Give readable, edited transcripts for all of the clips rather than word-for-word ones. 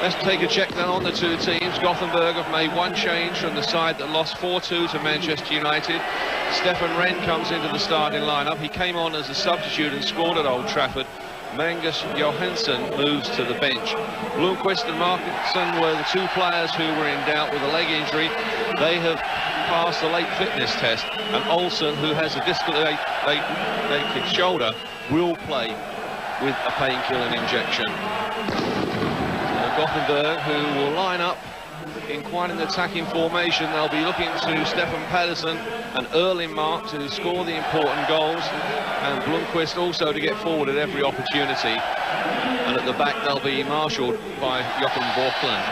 Let's take a check then on the two teams. Gothenburg have made one change from the side that lost 4-2 to Manchester United. Stefan Wren comes into the starting lineup. He came on as a substitute and scored at Old Trafford. Magnus Johansson moves to the bench. Blomqvist and Markinson were the two players who were in doubt with a leg injury. They have passed the late fitness test, and Olsen, who has a dislocated shoulder, will play with a painkilling injection. Gothenburg, who will line up in quite an attacking formation. They'll be looking to Stefan Pedersen and Erlingmark to score the important goals, and Blomqvist also to get forward at every opportunity. And at the back they'll be marshalled by Jochen Borkland.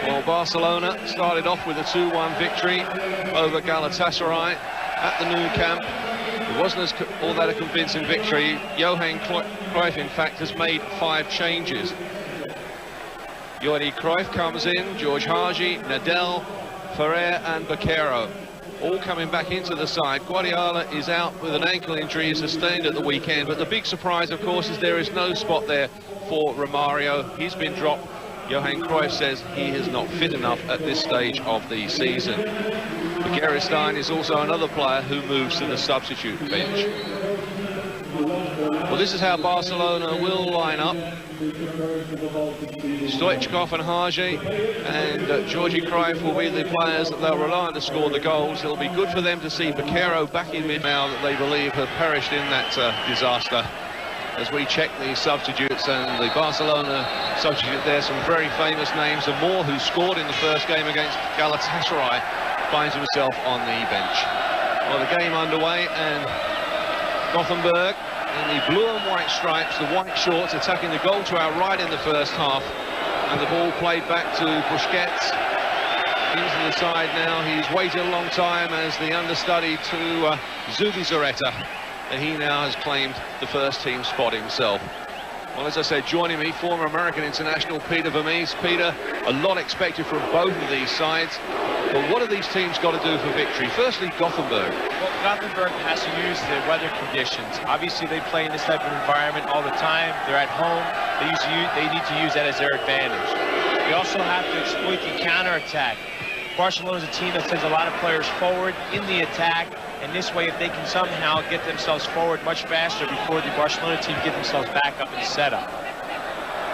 Well, Barcelona started off with a 2-1 victory over Galatasaray at the Nou Camp. It wasn't all that a convincing victory. Johan Cruyff, in fact, has made 5 changes. Jordi Cruyff comes in, George Hagi, Nadal, Ferrer and Baquero all coming back into the side. Guardiola is out with an ankle injury sustained at the weekend, but the big surprise, of course, is there is no spot there for Romario. He's been dropped. Johan Cruyff says he is not fit enough at this stage of the season. Begiristain is also another player who moves to the substitute bench. Well, this is how Barcelona will line up. Stoichkov and Hagi and Georgi Cruyff will be the players that they'll rely on to score the goals. It'll be good for them to see Baquero back in mid now that they believe have perished in that disaster. As we check the substitutes, and the Barcelona substitute there, some very famous names, and Moore, who scored in the first game against Galatasaray, finds himself on the bench. Well, the game underway, and Gothenburg in the blue and white stripes, the white shorts, attacking the goal to our right in the first half, and the ball played back to Busquets into the side now. He's waited a long time as the understudy to Zubizarreta, and he now has claimed the first team spot himself. Well, as I said, joining me, former American international Peter Vermees. Peter, a lot expected from both of these sides. But what have these teams got to do for victory? Firstly, Gothenburg. Well, Gothenburg has to use the weather conditions. Obviously, they play in this type of environment all the time. They're at home. They need to use that as their advantage. They also have to exploit the counterattack. Barcelona is a team that sends a lot of players forward in the attack, and this way, if they can somehow get themselves forward much faster before the Barcelona team get themselves back up and set up.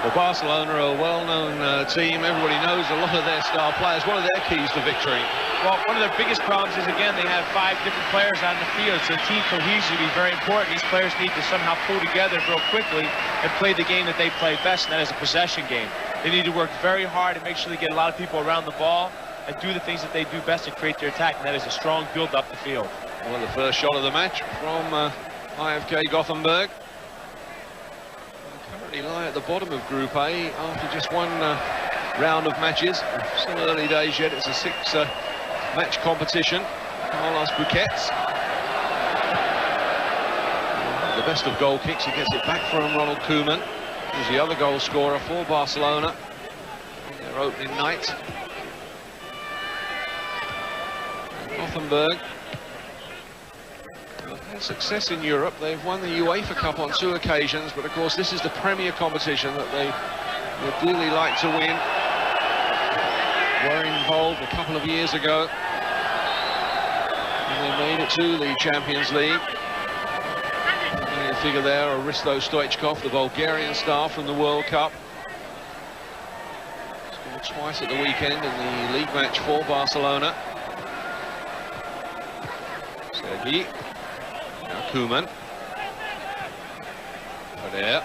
Well, Barcelona are a well-known team. Everybody knows a lot of their star players. What are their keys to victory? Well, one of their biggest problems is, again, they have 5 different players on the field, so team cohesion will be very important. These players need to somehow pull together real quickly and play the game that they play best, and that is a possession game. They need to work very hard and make sure they get a lot of people around the ball and do the things that they do best to create their attack, and that is a strong build up the field. Well, the first shot of the match from IFK Gothenburg. They currently lie at the bottom of Group A after just one round of matches. Still early days yet. It's a 6-match competition. Carlos Busquets, the best of goal kicks. He gets it back from Ronald Koeman, who's the other goal scorer for Barcelona on their opening night. Gothenburg have had success in Europe. They've won the UEFA Cup on 2 occasions, but of course this is the premier competition that they would really like to win. Were involved a couple of years ago, and they made it to the Champions League. And the figure there, Aristo Stoichkov, the Bulgarian star from the World Cup. Scored twice at the weekend in the league match for Barcelona. Sergi, now Koeman, Ferrer.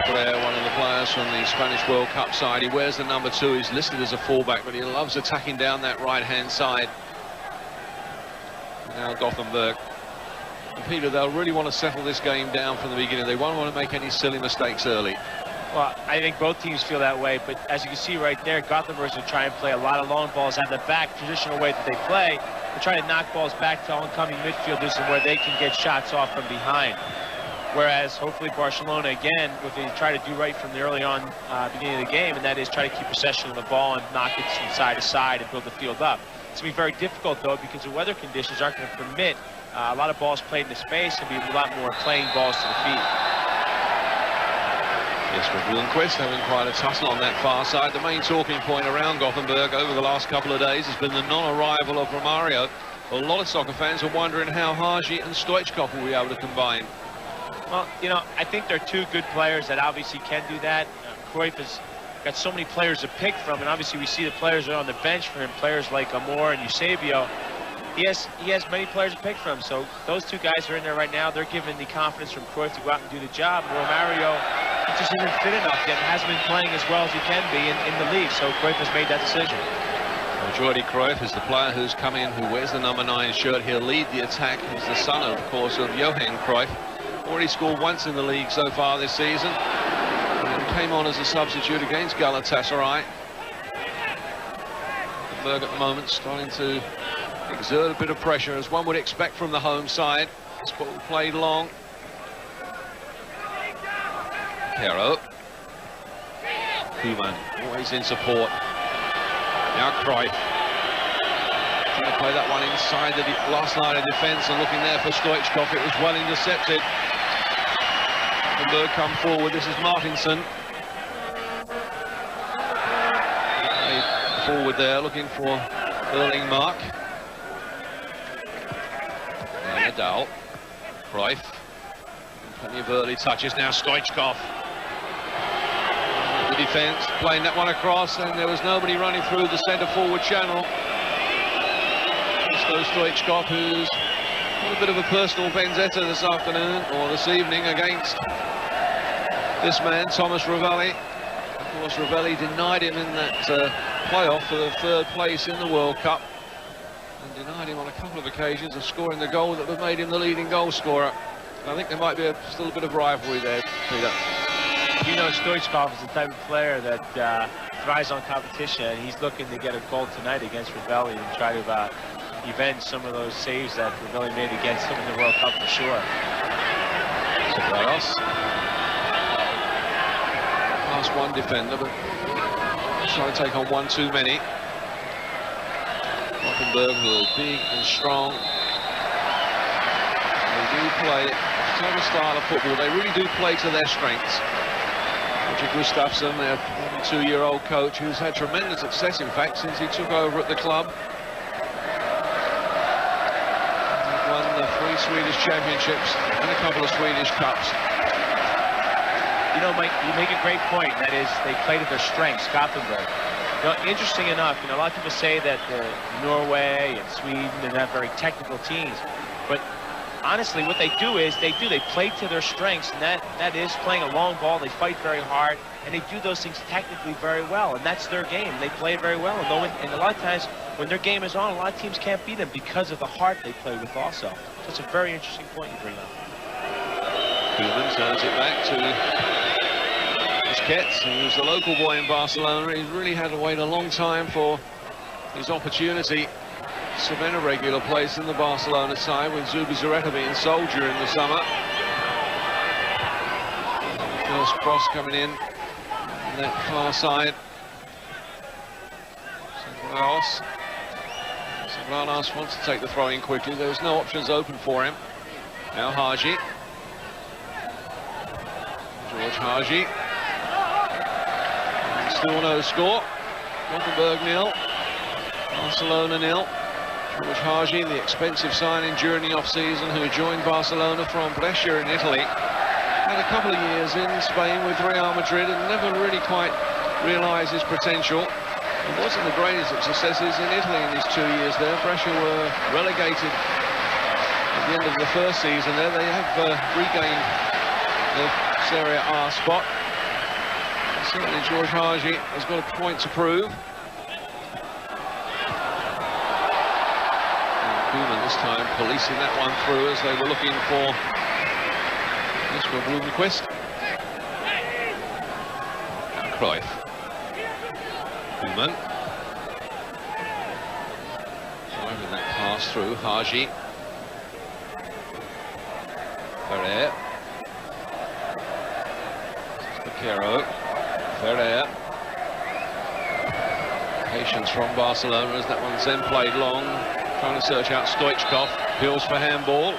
Ferrer, one of the players from the Spanish World Cup side. He wears the number 2. He's listed as a fullback, but he loves attacking down that right-hand side. Now Gothenburg. And Peter, they'll really want to settle this game down from the beginning. They won't want to make any silly mistakes early. Well, I think both teams feel that way, but as you can see right there, Gothenburg will try and play a lot of long balls at the back, traditional way that they play. They try to knock balls back to oncoming midfielders and where they can get shots off from behind. Whereas, hopefully, Barcelona, again, what they try to do right from the early on beginning of the game, and that is try to keep possession of the ball and knock it from side to side and build the field up. It's going to be very difficult, though, because the weather conditions aren't going to permit a lot of balls played in the space and be a lot more playing balls to the feet. Jesper Blomqvist having quite a tussle on that far side. The main talking point around Gothenburg over the last couple of days has been the non-arrival of Romario. A lot of soccer fans are wondering how Hagi and Stoichkov will be able to combine. Well, you know, I think they're two good players that obviously can do that. Cruyff has got so many players to pick from, and obviously we see the players that are on the bench for him, players like Amor and Eusebio. He has many players to pick from, so those two guys are in there right now. They're given the confidence from Cruyff to go out and do the job. And Romario, he just isn't fit enough yet. Hasn't been playing as well as he can be in the league, so Cruyff has made that decision. Well, Jordi Cruyff is the player who's come in, who wears the number 9 shirt. He'll lead the attack. He's the son, of course, of Johan Cruyff. Already scored once in the league so far this season. And came on as a substitute against Galatasaray. Berg at the moment starting to exert a bit of pressure, as one would expect from the home side. This ball played long. Caro. Koeman always in support. Now Cruyff. Trying to play that one inside the last line of defence and looking there for Stoichkov. It was well intercepted. Berg come forward. This is Martinsson. Forward there, looking for Erling Mark. And Nadal. Cruyff. Plenty of early touches now. Stoichkov. The defence playing that one across, and there was nobody running through the centre forward channel. So Stoichkov, who's got a bit of a personal vendetta this afternoon, or this evening, against this man, Thomas Ravelli. Of course, Ravelli denied him in that playoff for the 3rd place in the World Cup, and denied him on a couple of occasions of scoring the goal that would have made him the leading goal scorer. I think there might be still a bit of rivalry there, Peter. You know, Stoichkov is the type of player that thrives on competition, and he's looking to get a goal tonight against Ravelli and try to avenge some of those saves that Ravelli made against him in the World Cup for sure. Ceballos. Past one defender, but trying to take on one too many. Gothenburg, who are big and strong. They do play a total style of football. They really do play to their strengths. Roger Gustafsson, their 42-year-old coach, who's had tremendous success, in fact, since he took over at the club. He's won the 3 Swedish championships and a couple of Swedish cups. You know, Mike, you make a great point. That is, they play to their strengths, Gothenburg. You know, interesting enough, you know, a lot of people say that Norway and Sweden are not very technical teams, but honestly, what they do is they play to their strengths, and that is playing a long ball. They fight very hard, and they do those things technically very well, and that's their game. They play it very well, and a lot of times when their game is on, a lot of teams can't beat them because of the heart they play with also. So it's a very interesting point you bring up. Koeman turns it back to Busquets, who's the local boy in Barcelona. He's really had to wait a long time for his opportunity. He's been a regular place in the Barcelona side, with Zubizarreta being sold during the summer. First cross coming in on that far side. Ceballos wants to take the throw in quickly. There's no options open for him. Now Hagi. George Hagi. Still no score. Gothenburg 0. Barcelona 0. George Hagi, the expensive signing during the off-season, who joined Barcelona from Brescia in Italy. Had a couple of years in Spain with Real Madrid and never really quite realised his potential. He wasn't the greatest of successes in Italy in his 2 years there. Brescia were relegated at the end of the first season there. They have regained the Serie A spot. And certainly George Hagi has got a point to prove. Koeman this time policing that one through as they were looking for Jesper Blomqvist. Cruyff. Koeman. Driving that pass through. Hagi. Ferrer. Caro. Ferrer. Patience from Barcelona as that one's then played long. Trying to search out Stoichkov. Appeals for handball.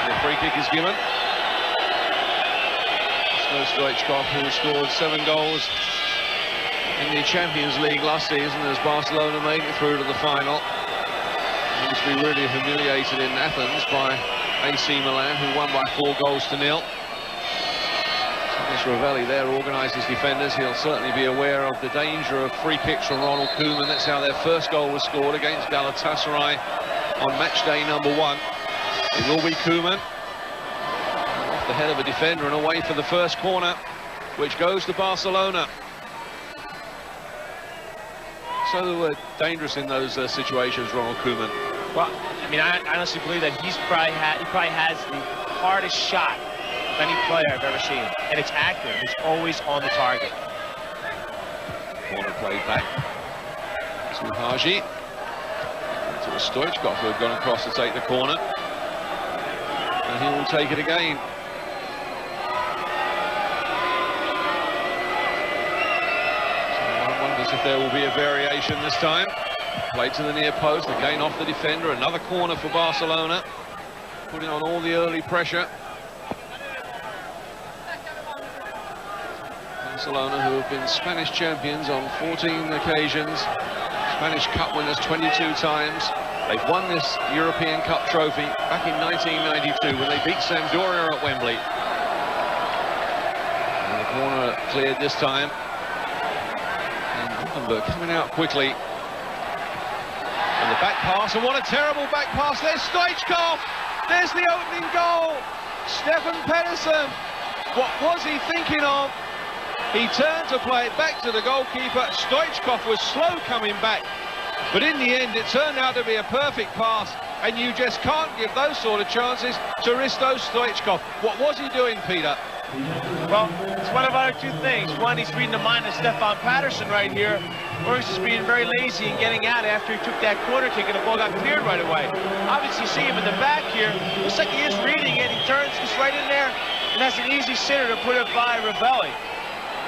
The free kick is given. Stoichkov, who scored 7 goals in the Champions League last season as Barcelona made it through to the final. He must be really humiliated in Athens by AC Milan, who won by 4 goals to 0. Thomas Ravelli there organises defenders. He'll certainly be aware of the danger of free kicks from Ronald Koeman. That's how their first goal was scored against Galatasaray on match day number 1. It will be Koeman off the head of a defender and away for the first corner, which goes to Barcelona. So dangerous in those situations, Ronald Koeman. Well, I mean, I honestly believe that he probably has the hardest shot of any player I've ever seen, and it's accurate. It's always on the target. Corner played back to Haji, to Stoichkov, who had gone across to take the corner, and he will take it again. So one wonders if there will be a variation this time. Played to the near post, again off the defender. Another corner for Barcelona, putting on all the early pressure. Barcelona, who have been Spanish champions on 14 occasions, Spanish Cup winners 22 times. They've won this European Cup trophy back in 1992 when they beat Sampdoria at Wembley. And the corner cleared this time. And Goteborg coming out quickly. And the back pass, and what a terrible back pass. There's Stoichkov. There's the opening goal. Stefan Pedersen. What was he thinking of? He turned to play it back to the goalkeeper. Stoichkov was slow coming back, but in the end it turned out to be a perfect pass, and you just can't give those sort of chances to Risto Stoichkov. What was he doing, Peter? Well, it's one of our 2 things. One, he's reading the mind of Stefan Pedersen right here, or he's just being very lazy and getting out after he took that corner kick and the ball got cleared right away. Obviously, you see him in the back here. Looks like he is reading it. He turns, gets right in there, and has an easy sitter to put it by Ravelli.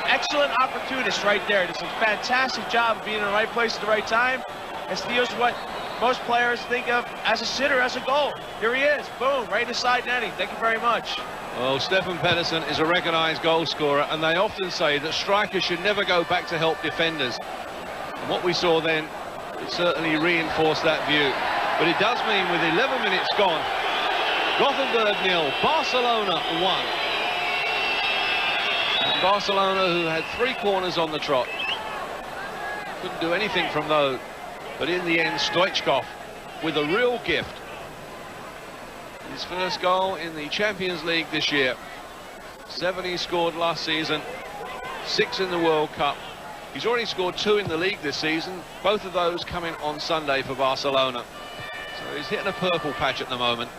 Excellent opportunist right there. Does a fantastic job of being in the right place at the right time, and steals what most players think of as a sitter, as a goal. Here he is, boom, right in the side netting. Thank you very much. Well, Stefan Pedersen is a recognised goal scorer, and they often say that strikers should never go back to help defenders. And what we saw then, it certainly reinforced that view. But it does mean with 11 minutes gone, Goteborg 0, Barcelona 1. And Barcelona, who had 3 corners on the trot, couldn't do anything from those. But in the end, Stoichkov with a real gift. His first goal in the Champions League this year. 7 he scored last season, 6 in the World Cup. He's already scored 2 in the league this season, both of those coming on Sunday for Barcelona. So he's hitting a purple patch at the moment.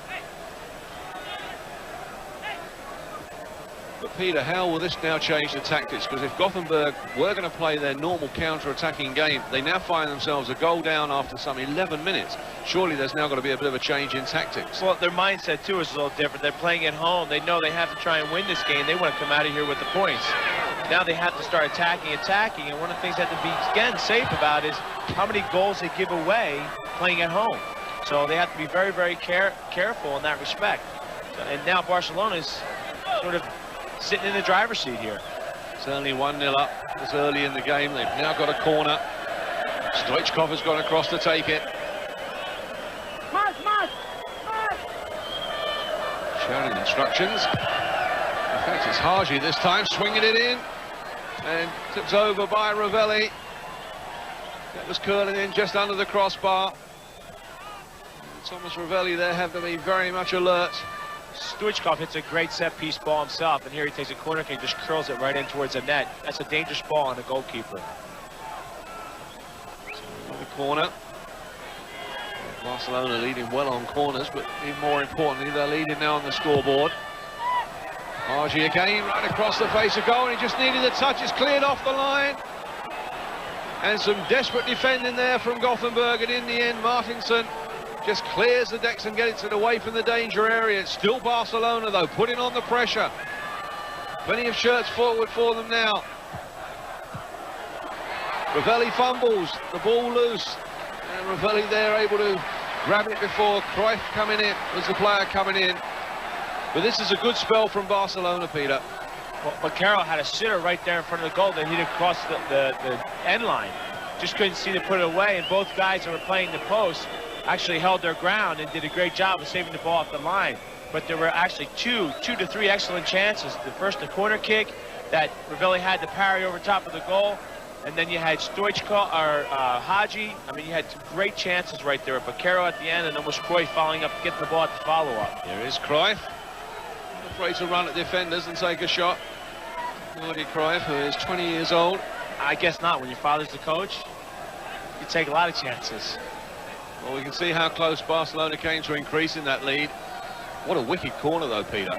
But Peter, how will this now change the tactics? Because if Goteborg were going to play their normal counter-attacking game, they now find themselves a goal down after some 11 minutes. Surely there's now got to be a bit of a change in tactics. Well, their mindset, too, is a little different. They're playing at home. They know they have to try and win this game. They want to come out of here with the points. Now they have to start attacking. And one of the things they have to be, again, safe about is how many goals they give away playing at home. So they have to be very, very careful in that respect. And now Barcelona is sort of sitting in the driver's seat here. Certainly 1-0 up this early in the game. They've now got a corner. Stoichkov has gone across to take it. Shouting instructions. In fact, it's Haji this time, swinging it in. And tipped over by Ravelli. That was curling in just under the crossbar. Thomas Ravelli there have to be very much alert. Stoichkov hits a great set-piece ball himself, and here he takes a corner kick, just curls it right in towards the net. That's a dangerous ball on the goalkeeper. On the corner. Barcelona leading well on corners, but even more importantly, they're leading now on the scoreboard. Haji again, right across the face of goal, and he just needed a touch. It's cleared off the line. And some desperate defending there from Goteborg, and in the end, Martinson just clears the decks and gets it away from the danger area. It's still Barcelona, though, putting on the pressure. Plenty of shirts forward for them now. Ravelli fumbles, the ball loose. And Ravelli there able to grab it before Cruyff coming in, was the player coming in. But this is a good spell from Barcelona, Peter. But Carroll had a sitter right there in front of the goal that hit across the end line. Just couldn't see to put it away, and both guys that were playing the post actually held their ground and did a great job of saving the ball off the line. But there were actually two to three excellent chances. The first, the corner kick that Ravelli had to parry over top of the goal, and then you had Stoichkov or Haji. I mean, you had some great chances right there. But Carroll at the end, and then was Cruyff following up to get the ball at the follow-up. Here is Cruyff. Afraid to run at defenders and take a shot. Jordi Cruyff, who is 20 years old. I guess not. When your father's the coach, you take a lot of chances. Well, we can see how close Barcelona came to increasing that lead. What a wicked corner, though, Peter.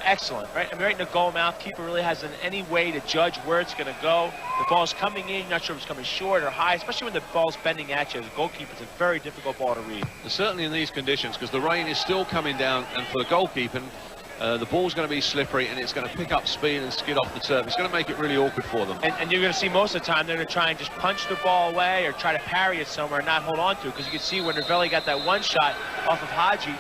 Excellent, right? I mean, right in the goal mouth, keeper really hasn't any way to judge where it's going to go. The ball's coming in, not sure if it's coming short or high, especially when the ball's bending at you. As a goalkeeper, it's a very difficult ball to read. And certainly in these conditions, because the rain is still coming down, and for the goalkeeping, the ball's going to be slippery, and it's going to pick up speed and skid off the turf. It's going to make it really awkward for them. And you're going to see most of the time they're going to try and just punch the ball away or try to parry it somewhere and not hold on to it. Because you can see when Ravelli got that one shot off of Haji, he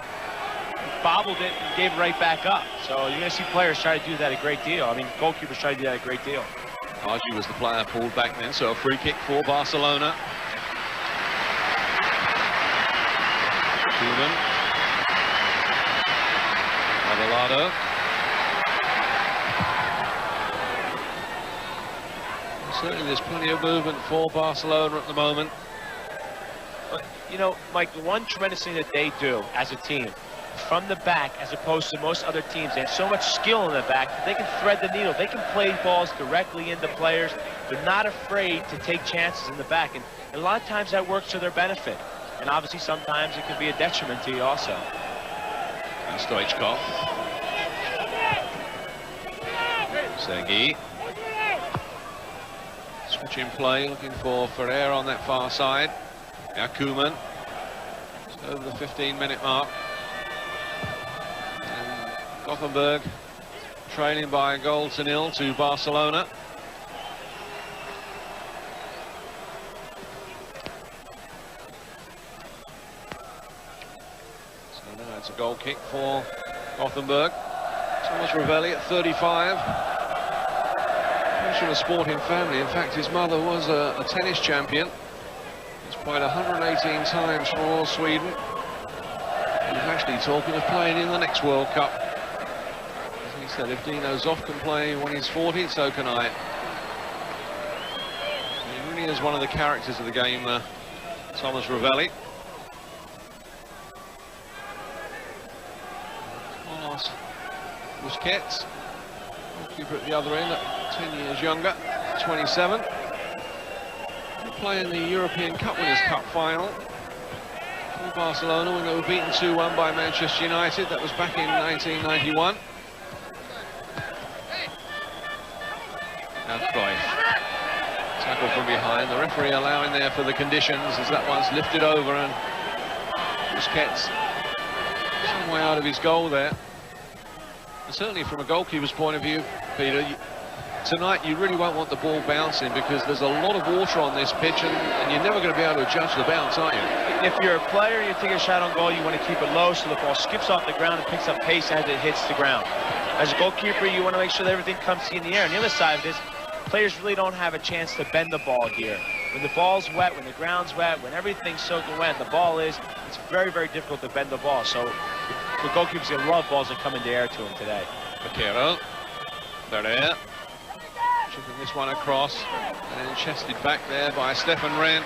bobbled it and gave it right back up. So you're going to see players try to do that a great deal. I mean, goalkeepers try to do that a great deal. Haji was the player pulled back then, so a free kick for Barcelona. Koeman. Adelado. Certainly there's plenty of movement for Barcelona at the moment. But, you know, Mike, the one tremendous thing that they do as a team, from the back, as opposed to most other teams, they have so much skill in the back that they can thread the needle. They can play balls directly into players. They're not afraid to take chances in the back. And a lot of times that works to their benefit. And obviously sometimes it can be a detriment to you also. And Stoichkov. Sergi. Switching play, looking for Ferrer on that far side. Koeman. It's over the 15-minute mark. And Goteborg trailing by a goal to nil to Barcelona. So now it's a goal kick for Goteborg. Thomas Ravelli at 35. From a sporting family. In fact, his mother was a tennis champion. He's played 118 times for Sweden. He's actually talking of playing in the next World Cup. As he said, if Dino Zoff can play when he's 40, so can I. He really is one of the characters of the game, Thomas Ravelli. Carlos Busquets, keeper at the other end, 10 years younger, 27. Playing the European Cup Winners' Cup final for Barcelona when they were beaten 2-1 by Manchester United. That was back in 1991. Now Cruyff. Tackle from behind. The referee allowing there for the conditions as that one's lifted over, and Busquets some way out of his goal there. And certainly from a goalkeeper's point of view, Peter, tonight you really won't want the ball bouncing because there's a lot of water on this pitch, and you're never going to be able to judge the bounce, are you? If you're a player and you take a shot on goal, you want to keep it low so the ball skips off the ground and picks up pace as it hits the ground. As a goalkeeper, you want to make sure that everything comes to you in the air. On the other side of this, players really don't have a chance to bend the ball here. When the ball's wet, when the ground's wet, when everything's soaking wet, the ball is, it's very, very difficult to bend the ball. So the goalkeeper's going to love balls that come in the air to him today. Vaquero. Ferrer. Chipping this one across and then chested back there by Stefan Rehn.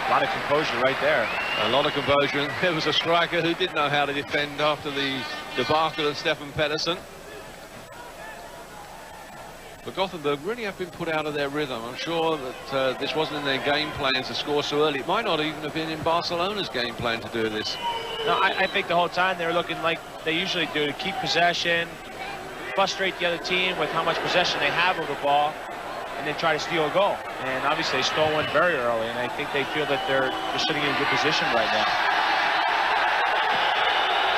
A lot of composure right there. A lot of composure. There was a striker who didn't know how to defend after the debacle of Stefan Pedersen. But Goteborg really have been put out of their rhythm. I'm sure that this wasn't in their game plan to score so early. It might not even have been in Barcelona's game plan to do this. No, I think the whole time they were looking like they usually do, to keep possession, frustrate the other team with how much possession they have of the ball, and then try to steal a goal. And obviously they stole one very early, and I think they feel that they're sitting in a good position right now.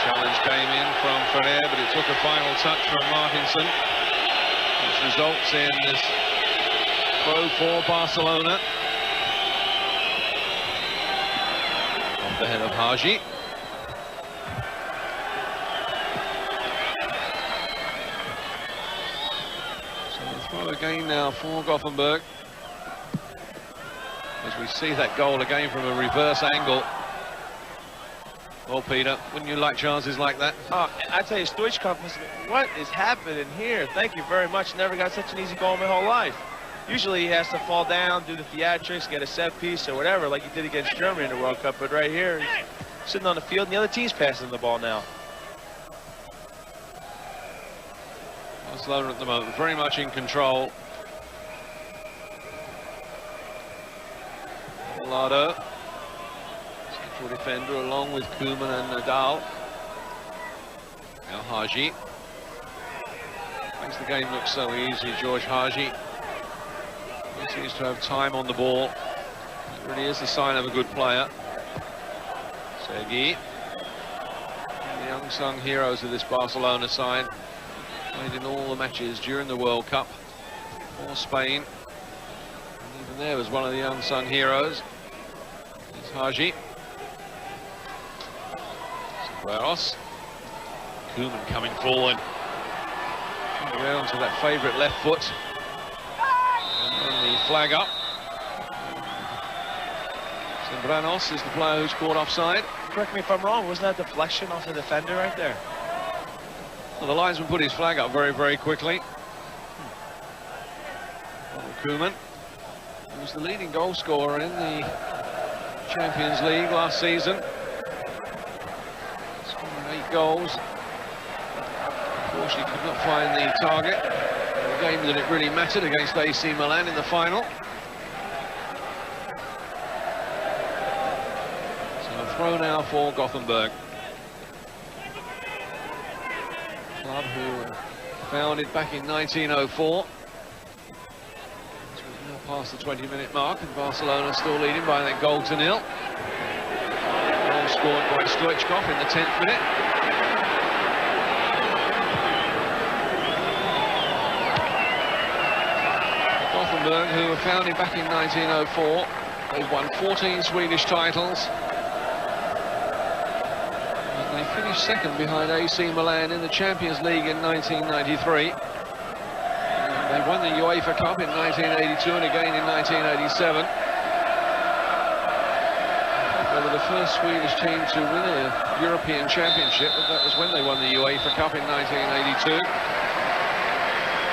Challenge came in from Ferrer, but it took a final touch from Martinson, which results in this throw for Barcelona. Off the head of Haji. Well, again now for Gothenburg. As we see that goal again from a reverse angle. Well, Peter, wouldn't you like chances like that? Oh, I tell you, Stoichkov, what is happening here? Thank you very much. Never got such an easy goal in my whole life. Usually he has to fall down, do the theatrics, get a set piece or whatever, like he did against Germany in the World Cup. But right here, he's sitting on the field, and the other team's passing the ball now. Barcelona at the moment, very much in control. Lado, central defender, along with Koeman and Nadal. Now Haji. Makes the game look so easy, George Haji. He seems to have time on the ball. It really is the sign of a good player. Sergi. The unsung heroes of this Barcelona side. Played in all the matches during the World Cup for Spain. And even there was one of the unsung heroes. It's Haji. Segueros. Koeman coming forward. Around to that favourite left foot. And the flag up. Sembranos is the player who's caught offside. Correct me if I'm wrong, wasn't that deflection off the defender right there? Well, the linesman put his flag up very, very quickly. Koeman, who was the leading goal scorer in the Champions League last season. Scoring 8 goals. Unfortunately, could not find the target. The game that it really mattered against AC Milan in the final. So a throw now for Gothenburg. Club who were founded back in 1904. We've now past the 20-minute mark, and Barcelona still leading by that goal to nil. Goal scored by Stoichkov in the 10th minute. Gothenburg, who were founded back in 1904, they've won 14 Swedish titles. They finished second behind AC Milan in the Champions League in 1993. They won the UEFA Cup in 1982 and again in 1987. They were the first Swedish team to win a European Championship, but that was when they won the UEFA Cup in 1982.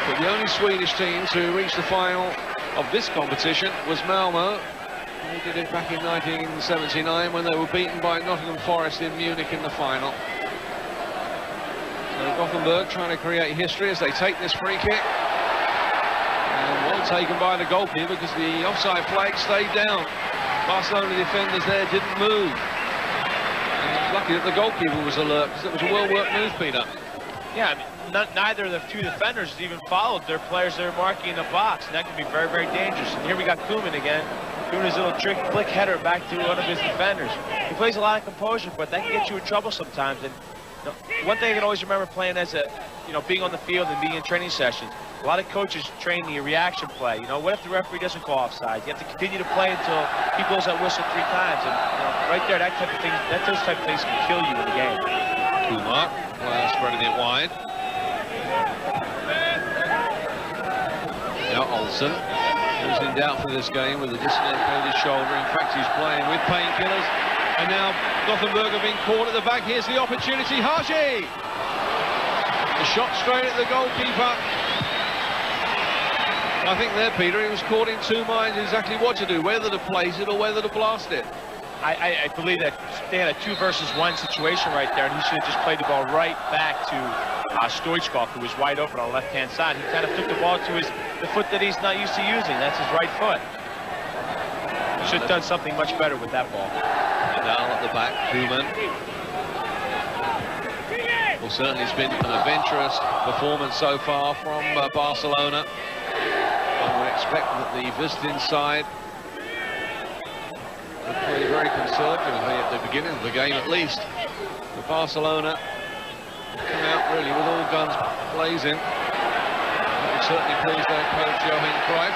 But the only Swedish team to reach the final of this competition was Malmö. They did it back in 1979 when they were beaten by Nottingham Forest in Munich in the final. So Gothenburg trying to create history as they take this free kick. And well taken by the goalkeeper because the offside flag stayed down. Barcelona defenders there didn't move. And it's lucky that the goalkeeper was alert because it was a well-worked move, Peter. Yeah, I mean, neither of the two defenders even followed their players they were marking in the box, and that can be very, very dangerous. And here we got Koeman again, doing his little trick flick header back to one of his defenders. He plays a lot of composure, but that can get you in trouble sometimes. And one thing I can always remember playing as a, being on the field and being in training sessions, a lot of coaches train the reaction play. What if the referee doesn't call offside? You have to continue to play until he blows that whistle 3 times. And right there, those type of things can kill you in the game. Kumar, spreading it wide. Now Olsen, who's in doubt for this game with a dislocated shoulder. In fact, he's playing with painkillers. And now Gothenburg have been caught at the back. Here's the opportunity. Haji! The shot straight at the goalkeeper. I think there, Peter, he was caught in 2 minds exactly what to do, whether to place it or whether to blast it. I believe that they had a 2 versus 1 situation right there, and he should have just played the ball right back to Stoichkov, who was wide open on the left-hand side. He kind of took the ball to the foot that he's not used to using. That's his right foot. Should have done something much better with that ball. Nadal at the back, Koeman. Well, certainly it's been an adventurous performance so far from Barcelona. I would expect that the visiting side would play very conservatively at the beginning of the game at least. But Barcelona come out really with all guns blazing. That would certainly please their coach Johan Cruyff.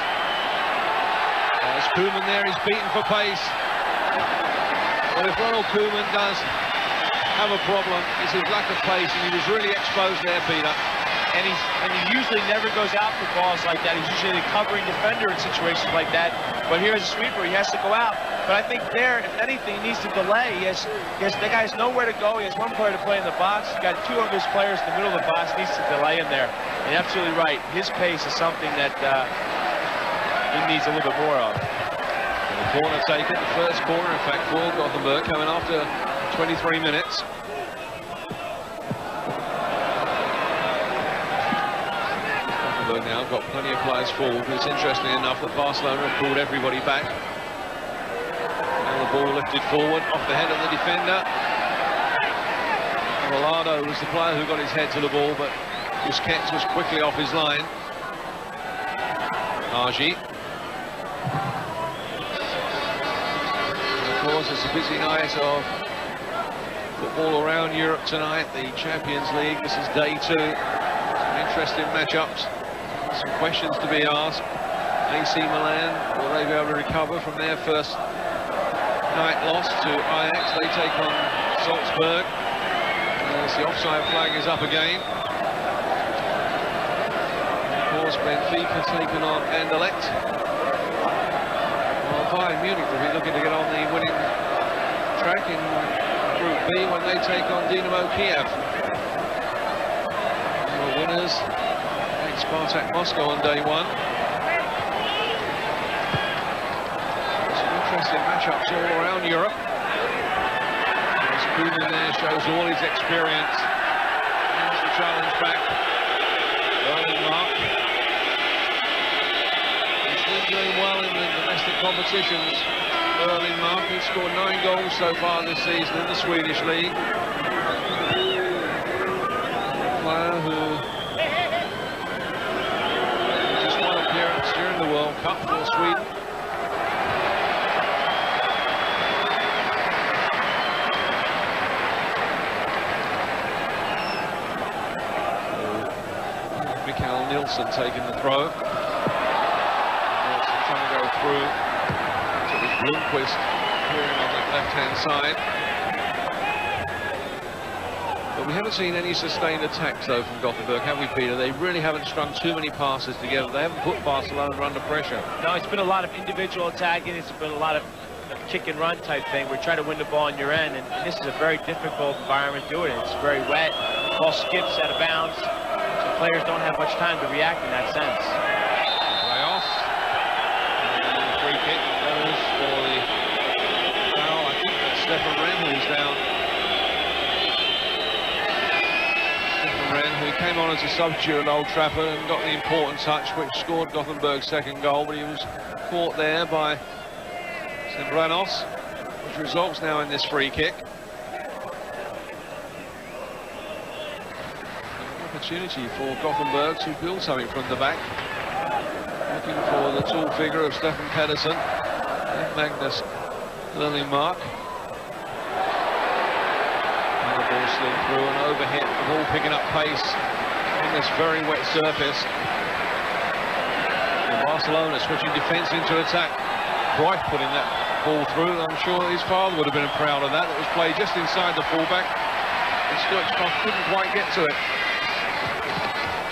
As Koeman there, he's beaten for pace. But if Ronald Koeman does have a problem, it's his lack of pace, and he was really exposed there, Peter. and he usually never goes out for balls like that. He's usually the covering defender in situations like that. But here's a sweeper, he has to go out. But I think there, if anything, he needs to delay. The guy has nowhere to go. He has one player to play in the box. He's got two of his players in the middle of the box. He needs to delay him there. And you're absolutely right. His pace is something that he needs a little bit more of. The corner taken, the first corner, in fact, for Gothenburg, coming after 23 minutes. Gothenburg now got plenty of players forward. It's interesting enough that Barcelona have pulled everybody back. Ball lifted forward off the head of the defender. Rolado was the player who got his head to the ball, but Busquets was quickly off his line. Argy. Of course, it's a busy night of football around Europe tonight. The Champions League. This is day 2. Some interesting matchups. Some questions to be asked. AC Milan, will they be able to recover from their first night loss to Ajax? They take on Salzburg. As the offside flag is up again. Of course, Benfica taken on Anderlecht. Well, Bayern Munich will be looking to get on the winning track in Group B when they take on Dynamo Kiev. The winners against Spartak Moscow on day 1. Interesting matchups all around Europe. Koeman there shows all his experience. Here's the challenge back. Mark. He's been doing well in the domestic competitions. Mark, he's scored 9 goals so far this season in the Swedish league. A player who just one appearance during the World Cup for Sweden. Nilsson taking the throw. Nilsson trying to go through. So it was Blomqvist appearing on that left-hand side. But we haven't seen any sustained attacks, though, from Gothenburg, have we, Peter? They really haven't strung too many passes together. They haven't put Barcelona under pressure. No, it's been a lot of individual attacking. It's been a lot of kick and run type thing. We're trying to win the ball on your end, and this is a very difficult environment to do it. It's very wet. The ball skips out of bounds. Players don't have much time to react in that sense. Way off. And the free kick goes for the foul. I think that's Stefan Wren who's down. Stefan Wren, who came on as a substitute at Old Trafford and got the important touch which scored Gothenburg's second goal, but he was caught there by Sembranos, which results now in this free kick. Opportunity for Gothenburg to build something from the back. Looking for the tall figure of Stefan Pedersen and Magnus Liljemark. And the ball slid through and overhit, the ball picking up pace on this very wet surface. And Barcelona switching defence into attack. Cruyff putting that ball through. I'm sure his father would have been proud of that. It was played just inside the fullback. And Stoichkov couldn't quite get to it.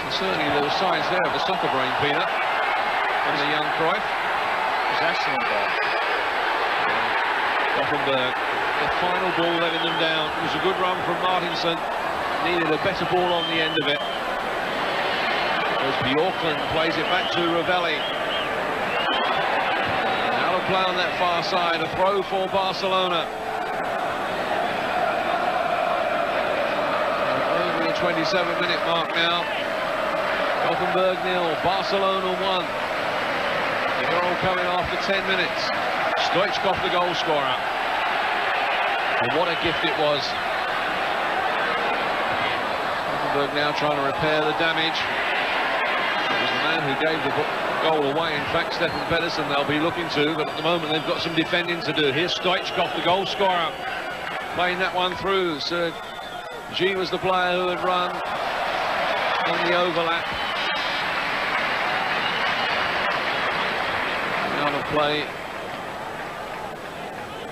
Certainly there were signs there of a soccer brain, Peter, from the young Cruyff. It was excellent ball. Gothenburg, the final ball letting them down. It was a good run from Martinsson. Needed a better ball on the end of it. As Bjorklund plays it back to Ravelli. Now to play on that far side, a throw for Barcelona. Over the 27-minute mark now. Gothenburg 0, Barcelona 1. The goal coming after 10 minutes. Stoichkov the goal scorer. And what a gift it was. Gothenburg now trying to repair the damage. It was the man who gave the goal away. In fact, Stefan Pedersen they'll be looking to, but at the moment they've got some defending to do. Here's Stoichkov, the goal scorer. Playing that one through. Sir G was the player who had run on the overlap. Play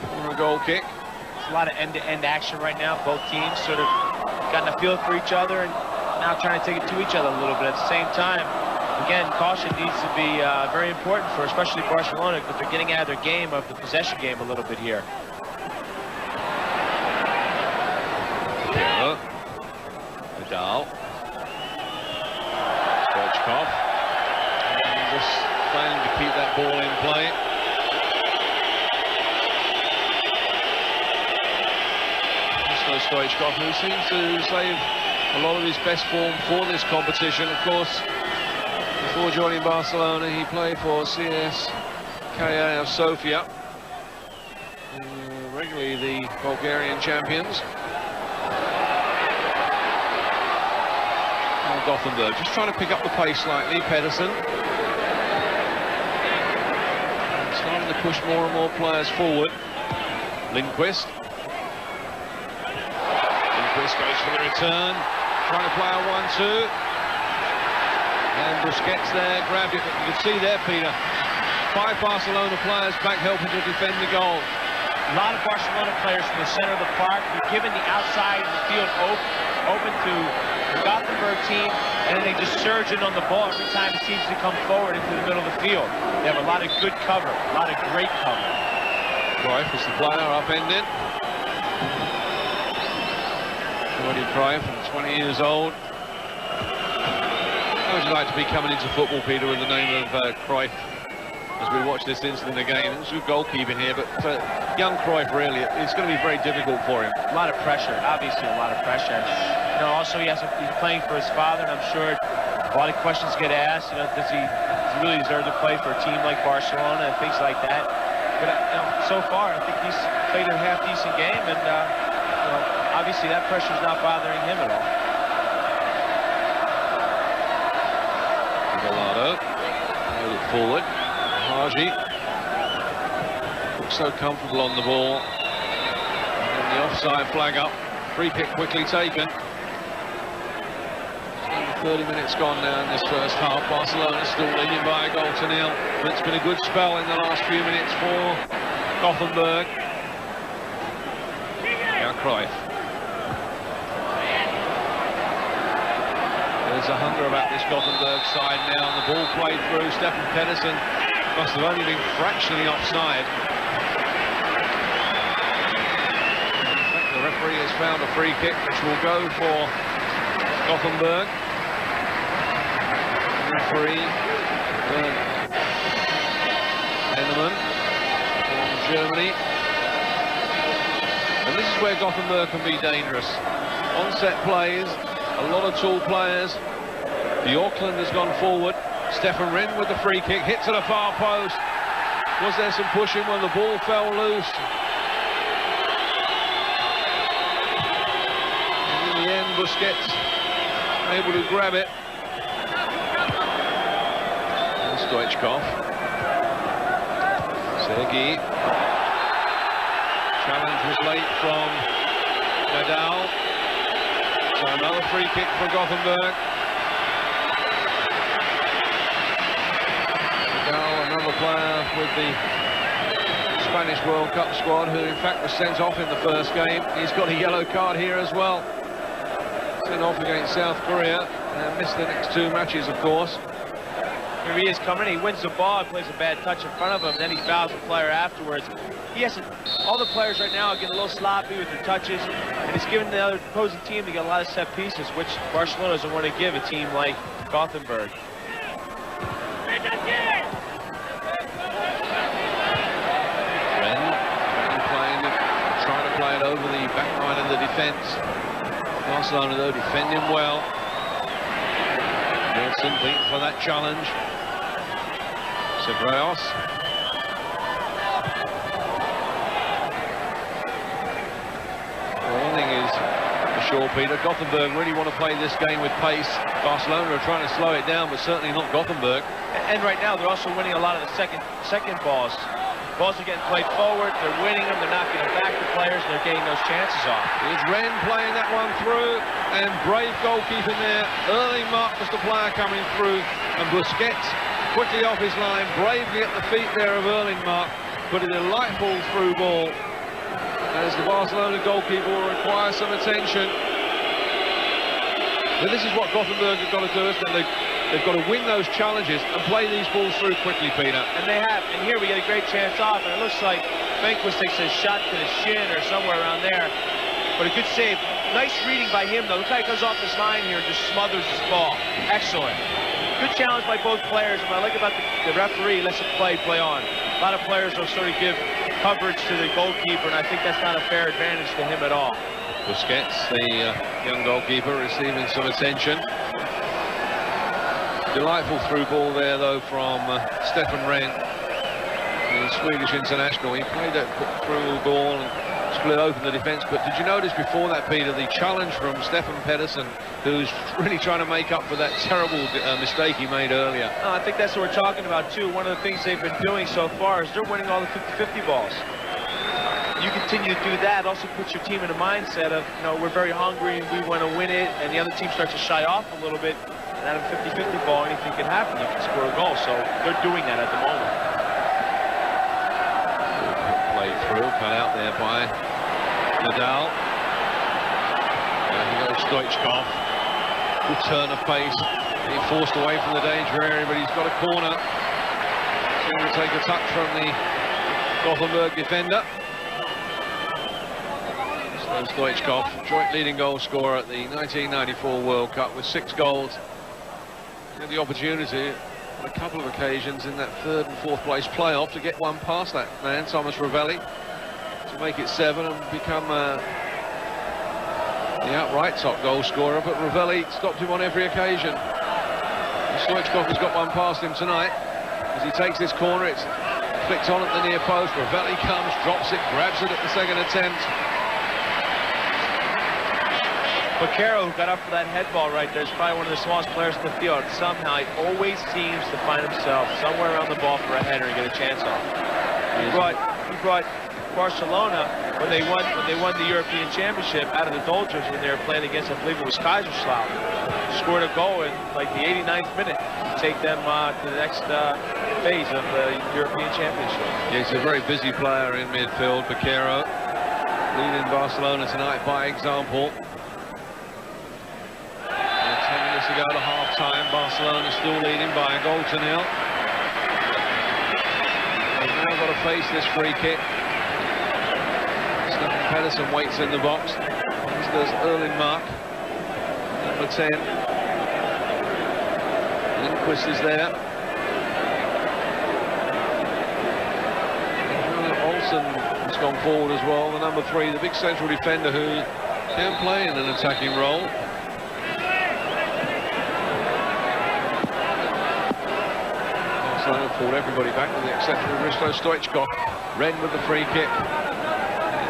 for a goal kick. There's a lot of end-to-end action right now. Both teams sort of gotten a feel for each other, and now trying to take it to each other a little bit. At the same time, again, caution needs to be very important for especially Barcelona, because they're getting out of their game of the possession game a little bit here. Vidal. Stoichkov. And just failing to keep that ball in play. Stoichkov, who seems to save a lot of his best form for this competition. Of course, before joining Barcelona, he played for CSKA of Sofia, regularly the Bulgarian champions. And Goteborg just trying to pick up the pace slightly. Pedersen starting to push more and more players forward. Lindqvist. Goes for the return, trying to play a 1-2, and Busquets there grabbed it. But you can see there, Peter, 5 Barcelona players back helping to defend the goal. A lot of Barcelona players from the center of the park. They're giving the outside of the field open to the Goteborg team, and then they just surge in on the ball every time it seems to come forward into the middle of the field. They have a lot of good cover, a lot of great cover. Cruyff is the player upended. Cruyff, 20 years old. How would you like to be coming into football, Peter, with the name of Cruyff? As we watch this incident again, it was good goalkeeping here, but for young Cruyff, really, it's going to be very difficult for him. A lot of pressure, obviously a lot of pressure. You know, also he's playing for his father, and I'm sure a lot of questions get asked. You know, does he really deserve to play for a team like Barcelona and things like that? But you know, so far, I think he's played a half-decent game, and you know, obviously that pressure's not bothering him at all. Gallardo, forward. Haji looks so comfortable on the ball. And the offside flag up. Free kick quickly taken. 30 minutes gone now in this first half. Barcelona still leading by a goal to nil. But it's been a good spell in the last few minutes for Goteborg. Now Cruyff. There's a hunger about this Goteborg side now, and the ball played through. Stefan Pedersen must have only been fractionally offside. In fact, the referee has found a free kick, which will go for Goteborg. Referee Hennemann from Germany. And this is where Goteborg can be dangerous. On-set plays. A lot of tall players. The Auckland has gone forward. Stefan Rinn with the free kick, hit to the far post. Was there some pushing when the ball fell loose? And in the end, Busquets able to grab it. And Stoichkov. Sergi. Challenge was late from Nadal. So another free kick for Goteborg. Nadal, another player with the Spanish World Cup squad, who in fact was sent off in the first game. He's got a yellow card here as well. Sent off against South Korea and missed the next 2 matches, of course. Here he is coming in, he wins the ball, he plays a bad touch in front of him, then he fouls the player afterwards. He hasn't, all the players right now are getting a little sloppy with their touches, and it's giving the other opposing team to get a lot of set pieces, which Barcelona doesn't want to give a team like Goteborg. Trying to play it over the back line of the defence. Barcelona, though, defending well. Wilson beaten for that challenge. Ceballos. One thing is for sure, Peter, Goteborg really want to play this game with pace. Barcelona are trying to slow it down, but certainly not Goteborg. And right now, they're also winning a lot of the second balls. Balls are getting played forward, they're winning them, they're knocking them back to players, and they're getting those chances off. Here's Wren playing that one through, and brave goalkeeping there. Erling Mark was the player coming through, and Busquets quickly off his line, bravely at the feet there of Erling Mark, but a delightful through ball. As the Barcelona goalkeeper will require some attention. But this is what Goteborg have got to do, isn't it? They've got to win those challenges and play these balls through quickly, Peter. And they have. And here we get a great chance off, and it looks like Benquist takes a shot to the shin or somewhere around there. But a good save. Nice reading by him, though. Looks like he goes off this line here and just smothers his ball. Excellent. Good challenge by both players. And what I like about the referee, lets it play on. A lot of players will sort of give coverage to the goalkeeper, and I think that's not a fair advantage to him at all. Busquets, the young goalkeeper, receiving some attention. Delightful through ball there, though, from Stefan Rehn, the Swedish international. He played that through ball and split open the defence. But did you notice before that, Peter, the challenge from Stefan Pedersen, who's really trying to make up for that terrible mistake he made earlier? I think that's what we're talking about, too. One of the things they've been doing so far is they're winning all the 50-50 balls. You continue to do that, also puts your team in a mindset of, you know, we're very hungry and we want to win it, and the other team starts to shy off a little bit, and out of a 50-50 ball, anything can happen. You can score a goal, so they're doing that at the moment. Played through, cut out there by Nadal. There he goes, Stoichkov. Good turn of pace, being forced away from the danger area, but he's got a corner. He's going to take a touch from the Goteborg defender. Stoichkov, joint leading goal scorer at the 1994 World Cup with 6 goals. He had the opportunity on a couple of occasions in that 3rd and 4th place playoff to get one past that man, Thomas Ravelli, to make it 7 and become the outright top goal scorer. But Ravelli stopped him on every occasion. Stoichkov has got one past him tonight. As he takes this corner, it's flicked on at the near post. Ravelli comes, drops it, grabs it at the 2nd attempt. Vaquero, who got up for that head ball right there, is probably one of the smallest players in the field. Somehow, he always seems to find himself somewhere around the ball for a header and get a chance off. He brought Barcelona when they won the European Championship out of the doldrums when they were playing against, I believe it was Kaiserslautern. Scored a goal in like the 89th minute to take them to the next phase of the European Championship. Yeah, he's a very busy player in midfield. Vaquero leading Barcelona tonight by example. To go to half-time, Barcelona still leading by a goal to 0. They've now got to face this free kick. Stefan Pedersen waits in the box, as does Mark, number 10. Lindquist is there. Olsen has gone forward as well, the number 3, the big central defender who can play in an attacking role. Pulled everybody back with the exception of Risto Stoichkov. Ren with the free kick.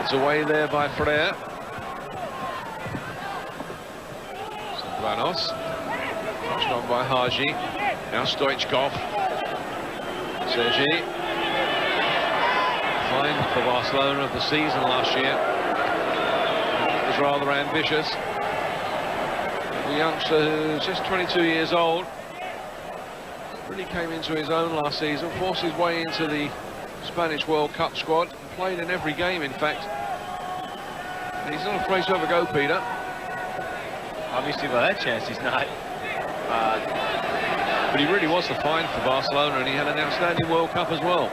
It's away there by Freire. Vanos. Touched on by Haji. Now Stoichkov. Sergi. Find for Barcelona of the season last year. It was rather ambitious. The youngster who's just 22 years old. Really came into his own last season, forced his way into the Spanish World Cup squad, and played in every game, in fact. And he's not afraid to have a go, Peter. Obviously, by that chance, he's not. But he really was the find for Barcelona, and he had an outstanding World Cup as well.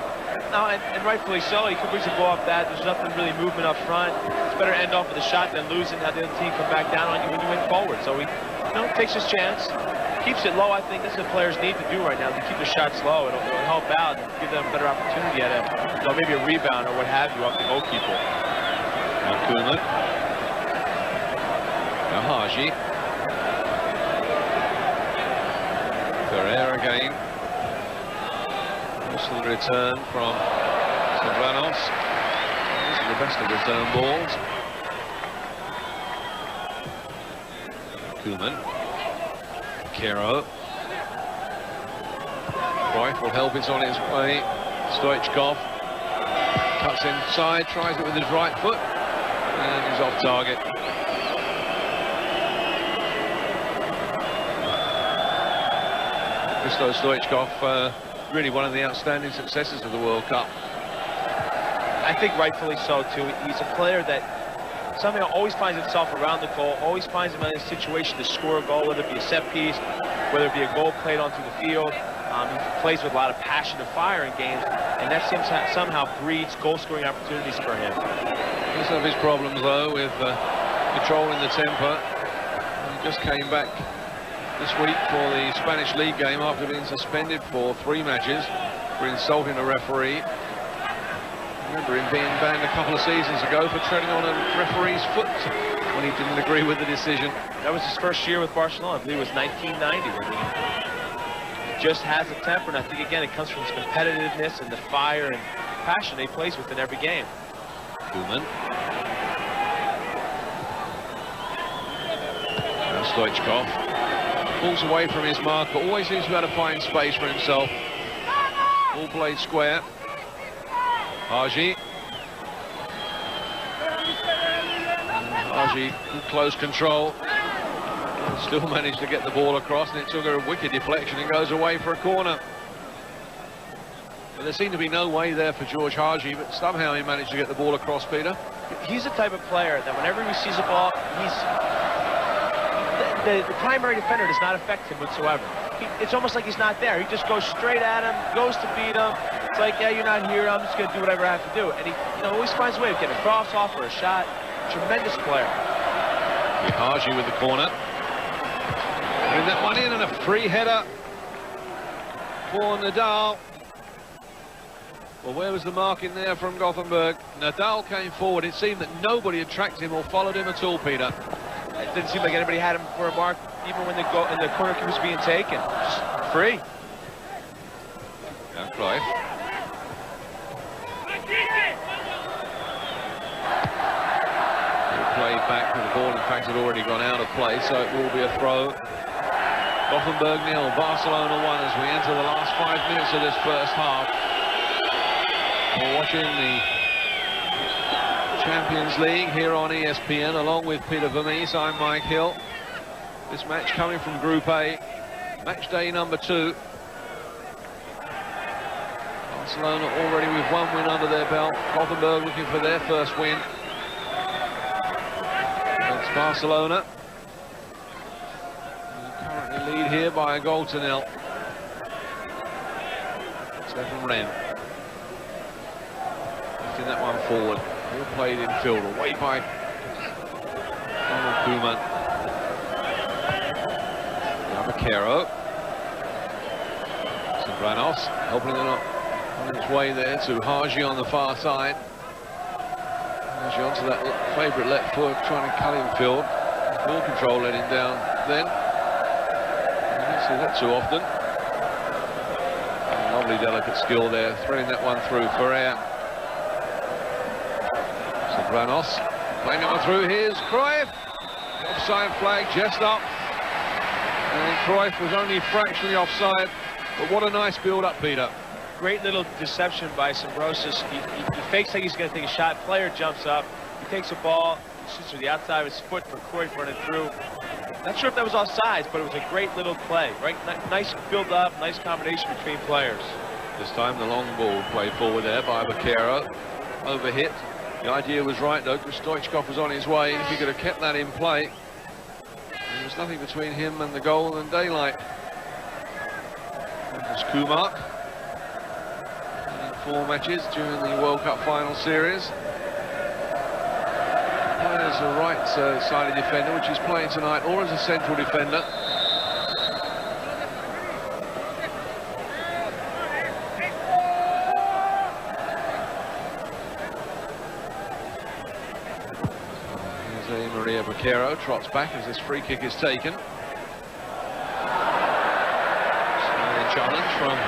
No, and rightfully so. He could reach the ball off that. There's nothing really movement up front. It's better to end off with a shot than losing, have the other team come back down on you when you went forward. So he, takes his chance. Keeps it low. I think that's what players need to do right now, to keep the shots low. It'll help out and give them a better opportunity at it. Maybe a rebound or what have you off the goalkeeper. Now Koeman. Now Haji. Ferrer again. Most of the return from Vanos. These are the best of return balls. Koeman. Vaquero. Cruyff will help, it's on its way. Stoichkov cuts inside, tries it with his right foot, and he's off target. Risto Stoichkov, really one of the outstanding successes of the World Cup. I think rightfully so too. He's a player that somehow always finds himself around the goal, always finds him in a situation to score a goal, whether it be a set piece, whether it be a goal played onto the field. He plays with a lot of passion and fire in games, and that somehow breeds goal-scoring opportunities for him. He's some of his problems, though, with controlling the temper. He just came back this week for the Spanish League game after being suspended for 3 matches for insulting a referee. I remember him being banned a couple of seasons ago for treading on a referee's foot when he didn't agree with the decision. That was his first year with Barcelona. I believe it was 1990 when he just has a temper, and I think, again, it comes from his competitiveness and the fire and passion he plays with in every game. Koeman. Now Stoichkov pulls away from his marker, always seems to be able to find space for himself. All played square. Haji. Haji in close control. Still managed to get the ball across, and it took a wicked deflection and goes away for a corner. But there seemed to be no way there for George Haji, but somehow he managed to get the ball across, Peter. He's the type of player that whenever he sees a ball, the primary defender does not affect him whatsoever. It's almost like he's not there. He just goes straight at him, goes to beat him. It's like, yeah, you're not here, I'm just going to do whatever I have to do. And he always finds a way of getting a cross off or a shot. Tremendous player. Haji with the corner. Putting that one in, and a free header for Nadal. Well, where was the mark in there from Goteborg? Nadal came forward. It seemed that nobody had tracked him or followed him at all, Peter. It didn't seem like anybody had him for a mark, even when the corner kick was being taken. Just free. Yeah, Cruyff. Played back with the ball, in fact, had already gone out of play, so it will be a throw. Goteborg 0, Barcelona 1 as we enter the last 5 minutes of this first half. We're watching the Champions League here on ESPN, along with Peter Vermees. I'm Mike Hill. This match coming from Group A, match day number 2. Barcelona already with 1 win under their belt. Goteborg looking for their first win. That's Barcelona. They currently lead here by a goal to 0. Stefan Rem. Lifting that one forward. All played in field, away by Koeman. Vaquero. Sobranos helping it up on its way there to Haji on the far side. Haji onto that favourite left foot, trying to cut him field. Ball control let him down then. You don't see that too often. Lovely delicate skill there, threading that one through. Ferrer. Sobranos playing that one through. Here's Cruyff. Offside flag just up. And Cruyff was only fractionally offside. But what a nice build-up, Peter. Great little deception by Sombrosis. He fakes like he's going to take a shot. Player jumps up. He takes a ball, shoots to the outside of his foot for Cruyff running through. Not sure if that was offsides, but it was a great little play. Right, nice build-up, nice combination between players. This time the long ball played forward there by Vaquero. Overhit. The idea was right, though, because Stoichkov was on his way. If he could have kept that in play, there was nothing between him and the goal and daylight. That was Kumar. 4 matches during the World Cup final series. Playing as a right-sided defender, which he's playing tonight, or as a central defender. Here's Maria Vaquero, trots back as this free kick is taken. Challenge from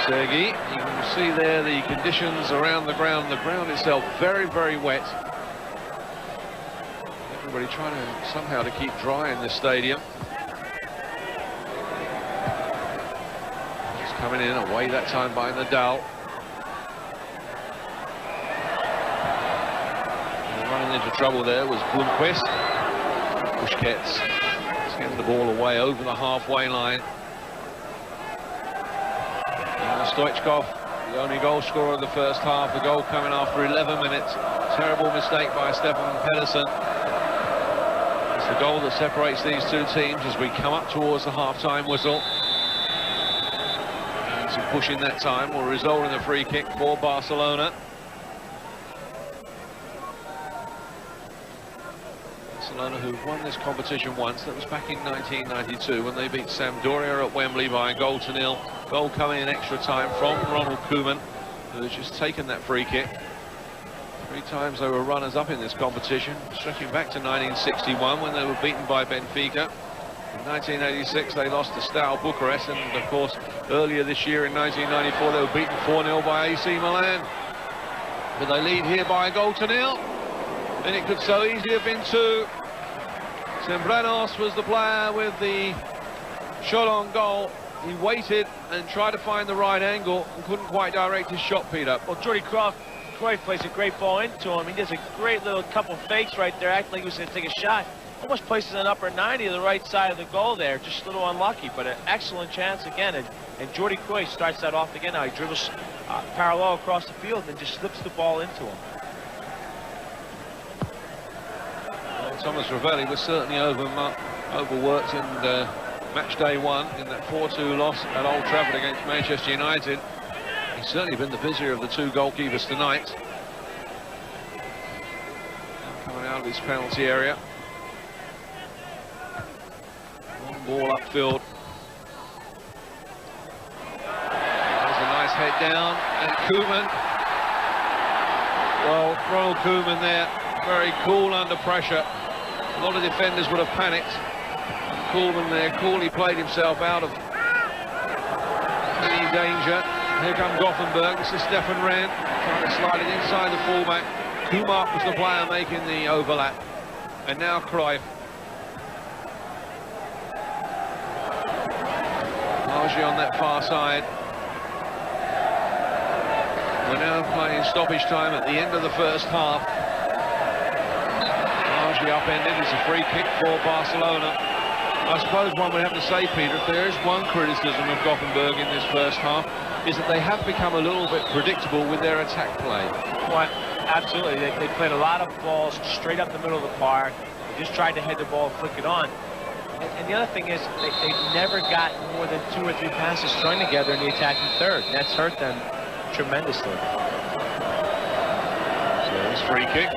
Sergei. You can see there the conditions around the ground. The ground itself very, very wet. Everybody trying to somehow to keep dry in this stadium. Just coming in, away that time by Nadal. And running into trouble there was Blomqvist. Busquets getting the ball away over the halfway line. Stoichkov, the only goal scorer of the first half, the goal coming after 11 minutes. Terrible mistake by Stefan Pedersen. It's the goal that separates these two teams as we come up towards the half-time whistle. And some pushing that time will result in a free kick for Barcelona. Barcelona, who've won this competition once, that was back in 1992 when they beat Sampdoria at Wembley by a 0-0. Goal coming in extra time from Ronald Koeman, who has just taken that free kick. 3 times they were runners-up in this competition, stretching back to 1961 when they were beaten by Benfica. In 1986 they lost to Steaua Bucharest, and of course earlier this year in 1994 they were beaten 4-0 by AC Milan. But they lead here by a 0-0, and it could so easily have been 2. Sembranos was the player with the shot on goal. He waited and tried to find the right angle and couldn't quite direct his shot, Peter. Well, Jordy Cruyff plays a great ball into him. He does a great little couple fakes right there, acting like he was going to take a shot. Almost places an upper 90 to the right side of the goal there. Just a little unlucky, but an excellent chance again. And Jordy Cruyff starts that off again now. He dribbles parallel across the field and just slips the ball into him. Well, Thomas Ravelli was certainly overworked in match day 1 in that 4-2 loss at Old Trafford against Manchester United. He's certainly been the busier of the 2 goalkeepers tonight. Coming out of his penalty area. Long ball upfield. There's a nice head down, and Koeman. Well, Ronald Koeman there, very cool under pressure. A lot of defenders would have panicked. Koeman there coolly played himself out of any danger. Here comes Gothenburg. This is Stefan Rehn trying to slide it inside the fullback. Kumar was the player making the overlap. And now Cruyff. Largely on that far side. We're now playing stoppage time at the end of the first half. Largely upended. It's a free kick for Barcelona. I suppose one would have to say, Peter, if there is one criticism of Gothenburg in this first half, is that they have become a little bit predictable with their attack play. Well, absolutely. They played a lot of balls straight up the middle of the park. They just tried to head the ball and flick it on. And the other thing is, they've never got more than 2 or 3 passes strung together in the attacking third. And that's hurt them tremendously. So it's free kick.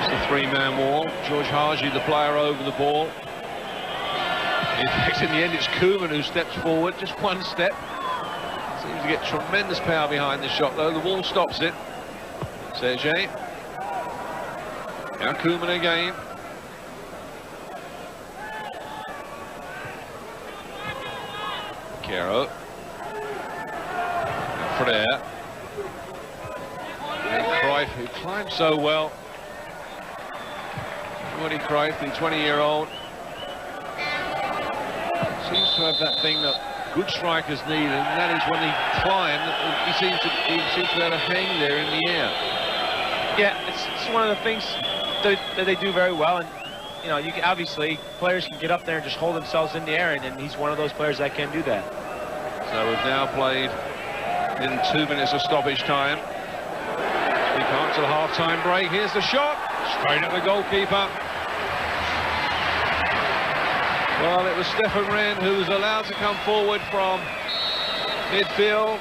It's the 3-man wall. George Hagi, the player, over the ball. In fact, in the end, it's Koeman who steps forward, just 1 step. Seems to get tremendous power behind the shot, though. The wall stops it. Sergei. Now Koeman again. Caro. Frere. And Cruyff, who climbed so well. Jordy Cruyff, the 20-year-old. Seems to have that thing that good strikers need, and that is when they climb, he seems to be able to hang there in the air. Yeah, it's one of the things that they do very well, and you know, you can, obviously players can get up there and just hold themselves in the air, and he's one of those players that can do that. So we've now played in 2 minutes of stoppage time. We come to the half-time break. Here's the shot, straight at the goalkeeper. Well, it was Stefan Rehn who was allowed to come forward from midfield.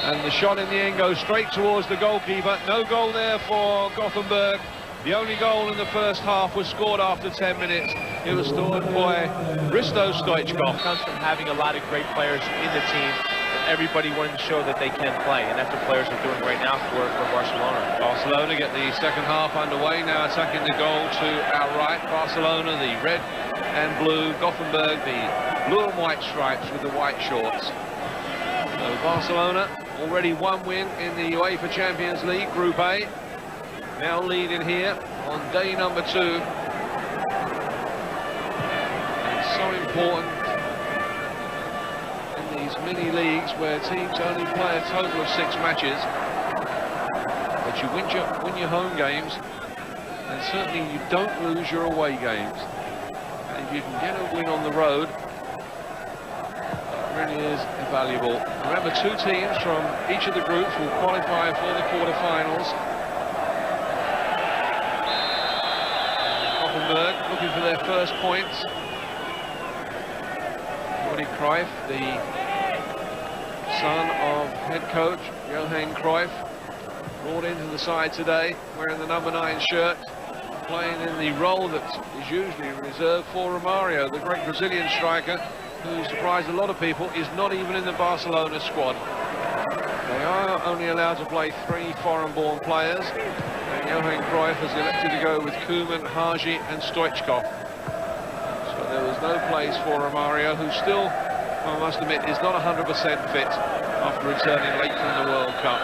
And the shot in the end goes straight towards the goalkeeper. No goal there for Gothenburg. The only goal in the first half was scored after 10 minutes. It was scored by Risto Stoichkov. It comes from having a lot of great players in the team. Everybody wanting to show that they can play, and that's what players are doing right now for Barcelona. Barcelona get the second half underway, now attacking the goal to our right. Barcelona, the red and blue. Gothenburg, the blue and white stripes with the white shorts. So Barcelona, already 1 win in the UEFA Champions League, Group A. Now leading here on day number 2. It's so important these mini leagues where teams only play a total of 6 matches, but you win your home games, and certainly you don't lose your away games. And if you can get a win on the road, really is invaluable. Remember, 2 teams from each of the groups will qualify for the quarterfinals. Goteborg looking for their first points. Johan Cruyff, the son of head coach Johan Cruyff, brought into the side today, wearing the number 9 shirt, playing in the role that is usually reserved for Romario, the great Brazilian striker, who surprised a lot of people, is not even in the Barcelona squad. They are only allowed to play 3 foreign-born players, and Johan Cruyff has elected to go with Koeman, Hagi and Stoichkov. So there was no place for Romario, who still, I must admit, is not 100% fit after returning late from the World Cup.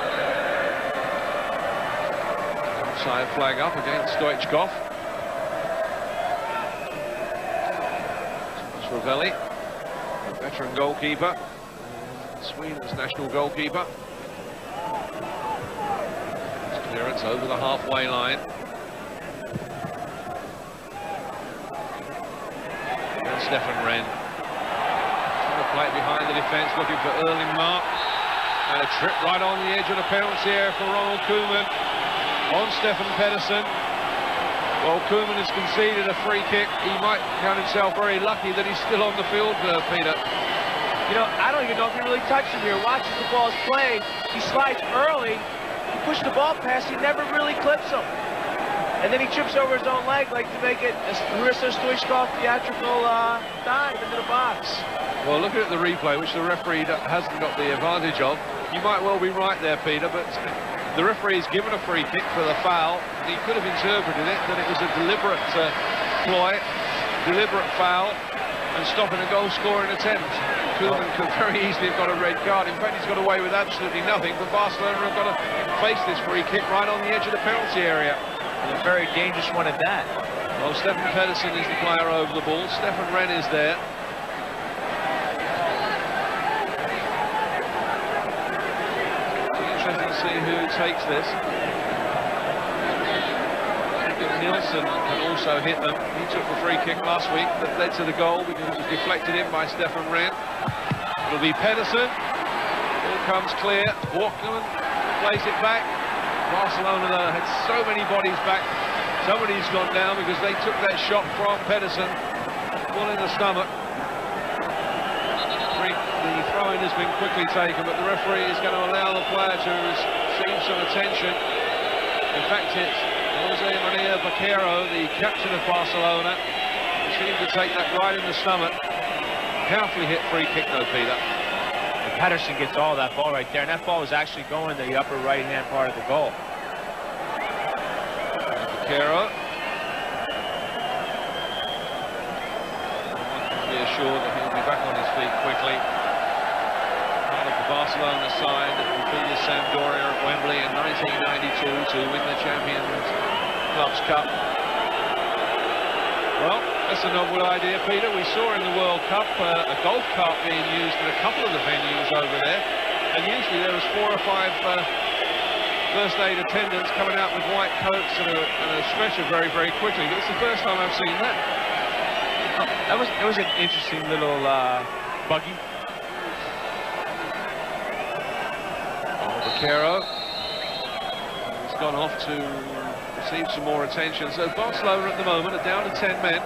Offside flag up against Stoichkov. Ravelli, veteran goalkeeper, Sweden's national goalkeeper. Clearance over the halfway line. And Stefan Wren trying to play it behind the defence, looking for Erling Mark. And a trip right on the edge of the penalty area for Ronald Koeman on Stefan Pedersen. Well, Koeman has conceded a free kick. He might count himself very lucky that he's still on the field, Peter. You know, I don't even know if he really touched him here. Watch as the ball's played. He slides early. He pushed the ball past. He never really clips him. And then he trips over his own leg, like to make it a Marissa Stoichkov theatrical dive into the box. Well, looking at the replay, which the referee hasn't got the advantage of, you might well be right there, Peter, but the referee's given a free kick for the foul. He could have interpreted it that it was a deliberate ploy, deliberate foul, and stopping a goal-scoring attempt. Koeman could very easily have got a red card. In fact, he's got away with absolutely nothing, but Barcelona have got to face this free kick right on the edge of the penalty area. And a very dangerous one at that. Well, Stefan Pedersen is the player over the ball. Stefan Wren is there. See who takes this. Nielsen can also hit them. He took the free kick last week that led to the goal because it was deflected in by Stefan Wren. It'll be Pedersen. Ball comes clear. Walkman plays it back. Barcelona though had so many bodies back. Somebody's gone down because they took that shot from Pedersen. One in the stomach. The throw-in has been quickly taken, but the referee is going to allow the player to receive some attention. In fact, it's Jose Maria Vaquero, the captain of Barcelona, who seemed to take that right in the stomach. Powerfully hit free kick though, Peter. And Pedersen gets all that ball right there, and that ball was actually going to the upper right-hand part of the goal. Vaquero. Be assured that he'll be back on his feet quickly. Barcelona side that defeated Sampdoria at Wembley in 1992 to win the Champions Clubs Cup. Well, that's a novel idea, Peter. We saw in the World Cup a golf cart being used in a couple of the venues over there, and usually there was 4 or 5 first aid attendants coming out with white coats and a stretcher very, very quickly. But it's the first time I've seen that. It was an interesting little buggy. Vaquero has gone off to receive some more attention. So Barcelona at the moment are down to 10 men.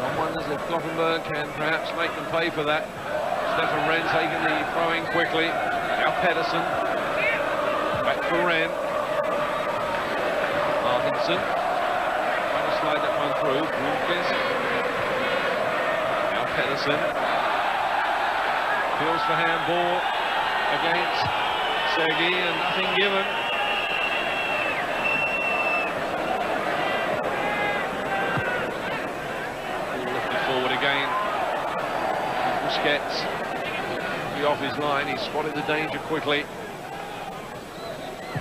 One wonders if Goteborg can perhaps make them pay for that. Stefan Wren taking the throwing quickly. Now Pedersen. Back for Wren. Martinson. Trying to slide that one through. Lucas. Now Pedersen. Feels for handball against Sergi and nothing given. Looking forward again. Busquets off his line. He spotted the danger quickly.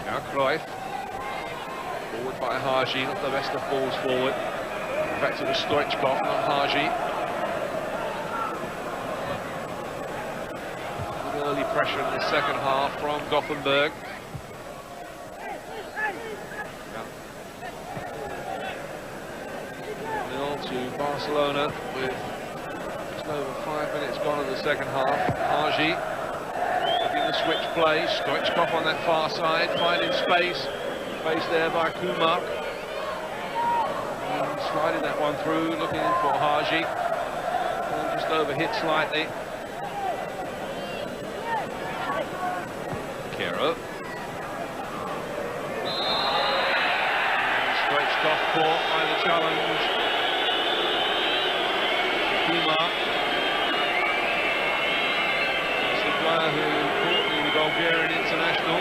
Now Cruyff. Forward by Hagi. Not the best of balls forward. In fact, it was Stoichkov, not Hagi. Early pressure in the second half from Goteborg. Nil to Barcelona with Just over 5 minutes gone in the second half. Haji looking to switch play. Stoichkov on that far side, finding space. Space there by Kumar. And sliding that one through, looking for Haji. Just overhit slightly. Kero. Stoichkov caught by the challenge. Kumar. It's the player who caught the Bulgarian international.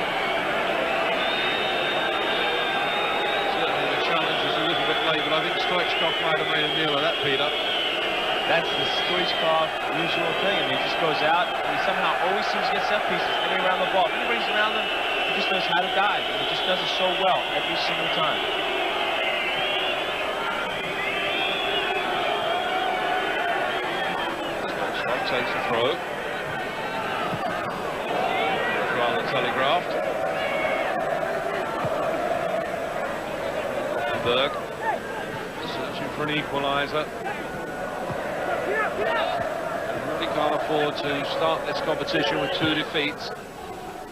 Certainly the challenge is a little bit late, but I think Stoichkov might have made a meal of that, Peter. That's the Stoichkov usual thing. I mean, he just goes out and he somehow always seems to get set pieces getting around the ball. Everybody's around him, he just knows how to dive. And he just does it so well every single time. Stoichkov takes the throw. Rather telegraphed. Berg searching for an equaliser. Really can't afford to start this competition with 2 defeats,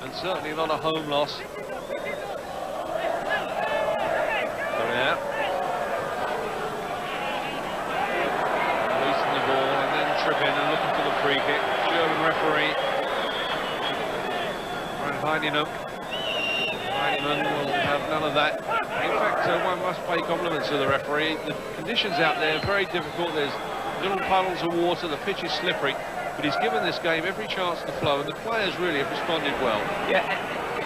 and certainly not a home loss. There. Releasing the ball and then tripping and looking for the free kick. German referee. Heinemann will have none of that. In fact, one must pay compliments to the referee. The conditions out there are very difficult. There's little puddles of water, the pitch is slippery, but he's given this game every chance to flow, and the players really have responded well. Yeah,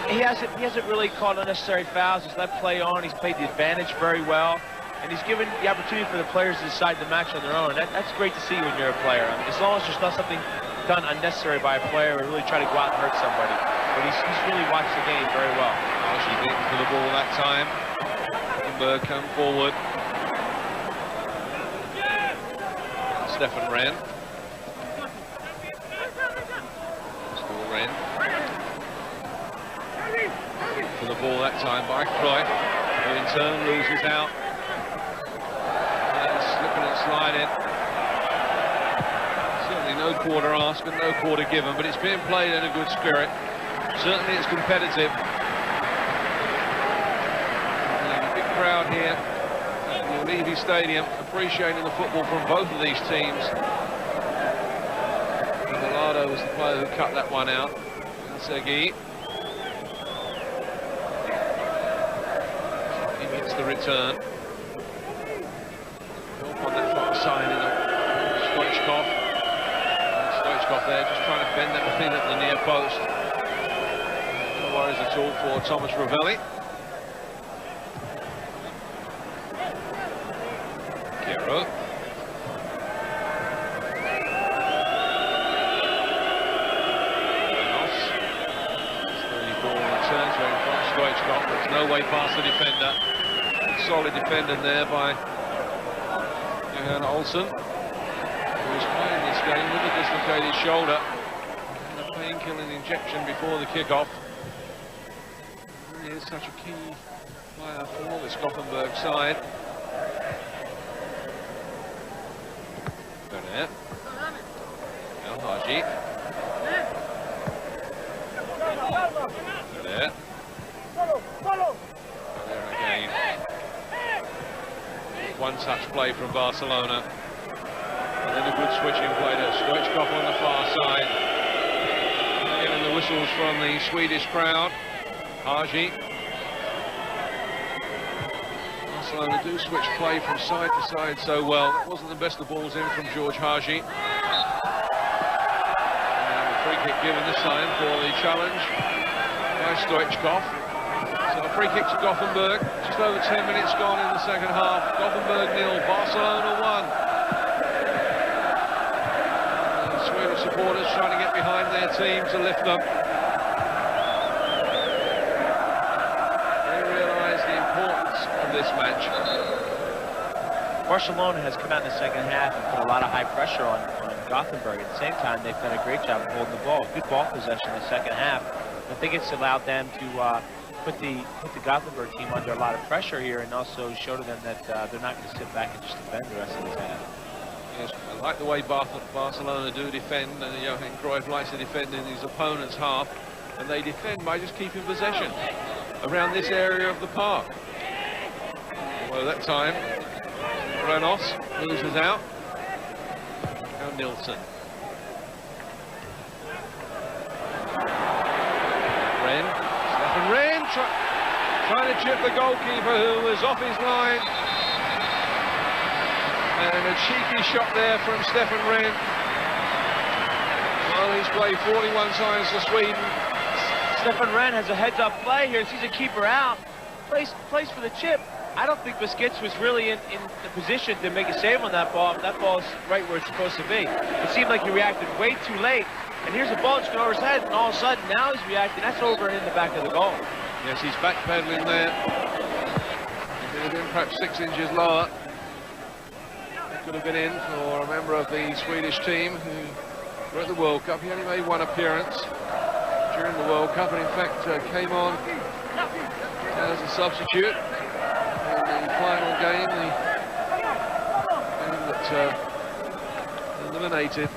he hasn't really called unnecessary fouls. He's let play on. He's played the advantage very well, and he's given the opportunity for the players to decide the match on their own. That's great to see when you're a player. I mean, as long as there's not something done unnecessary by a player or really try to go out and hurt somebody. But he's really watched the game very well. Actually beaten for the ball that time. Berg come forward. Stefan Wren. Still Wren. For the ball that time by Cruyff, who in turn loses out. And slipping and sliding. Certainly no quarter asked and no quarter given, but it's being played in a good spirit. Certainly it's competitive. A big crowd here at the Levy Stadium, appreciating the football from both of these teams. Gallardo was the player who cut that one out. Segui. He gets the return. Help on that far side in Stoichkov. Stoichkov there, just trying to bend that in at the near post. No worries at all for Thomas Ravelli. Kero. Stoichkov, there's no way past the defender. Solid defender there by Johan Olsen, who was playing this game with a dislocated shoulder and a pain-killing injection before the kickoff. He is such a key player for this Gothenburg side. Go there. Now Haji. Go there. There again. One-touch play from Barcelona. And then a good switching play to Stoichkov on the far side. Getting the whistles from the Swedish crowd. Haji. Barcelona do switch play from side to side so well. That wasn't the best of balls in from George Haji. And the free kick given this time for the challenge by Stoichkov. So a free kick to Gothenburg. Just over 10 minutes gone in the second half. Gothenburg 0, Barcelona 1. And Swedish supporters trying to get behind their team to lift them. They realise the importance of this match. Barcelona has come out in the second half and put a lot of high pressure on Gothenburg. At the same time, they've done a great job of holding the ball. Good ball possession in the second half. I think it's allowed them to put the Gothenburg team under a lot of pressure here, and also show to them that they're not going to sit back and just defend the rest of the half. Yes, a like the way Barcelona do defend, and Johan Cruyff likes to defend in his opponent's half, and they defend by just keeping possession around this area of the park. Well, that time, Renos loses out. Now Nilsson. Stefan Ren trying to chip the goalkeeper who was off his line. And a cheeky shot there from Stefan Ren. Well, he's played 41 times for Sweden. Stefan Ren has a heads-up play here, sees a keeper out, plays for the chip. I don't think Busquets was really in the position to make a save on that ball. That ball's right where it's supposed to be. It seemed like he reacted way too late. And here's a ball that's going over his head, and all of a sudden, now he's reacting. That's over in the back of the goal. Yes, he's backpedaling there. If it had been perhaps 6 inches lower, it could have been in for a member of the Swedish team who were at the World Cup. He only made 1 appearance during the World Cup, and in fact came on as a substitute in the final game, the game that eliminated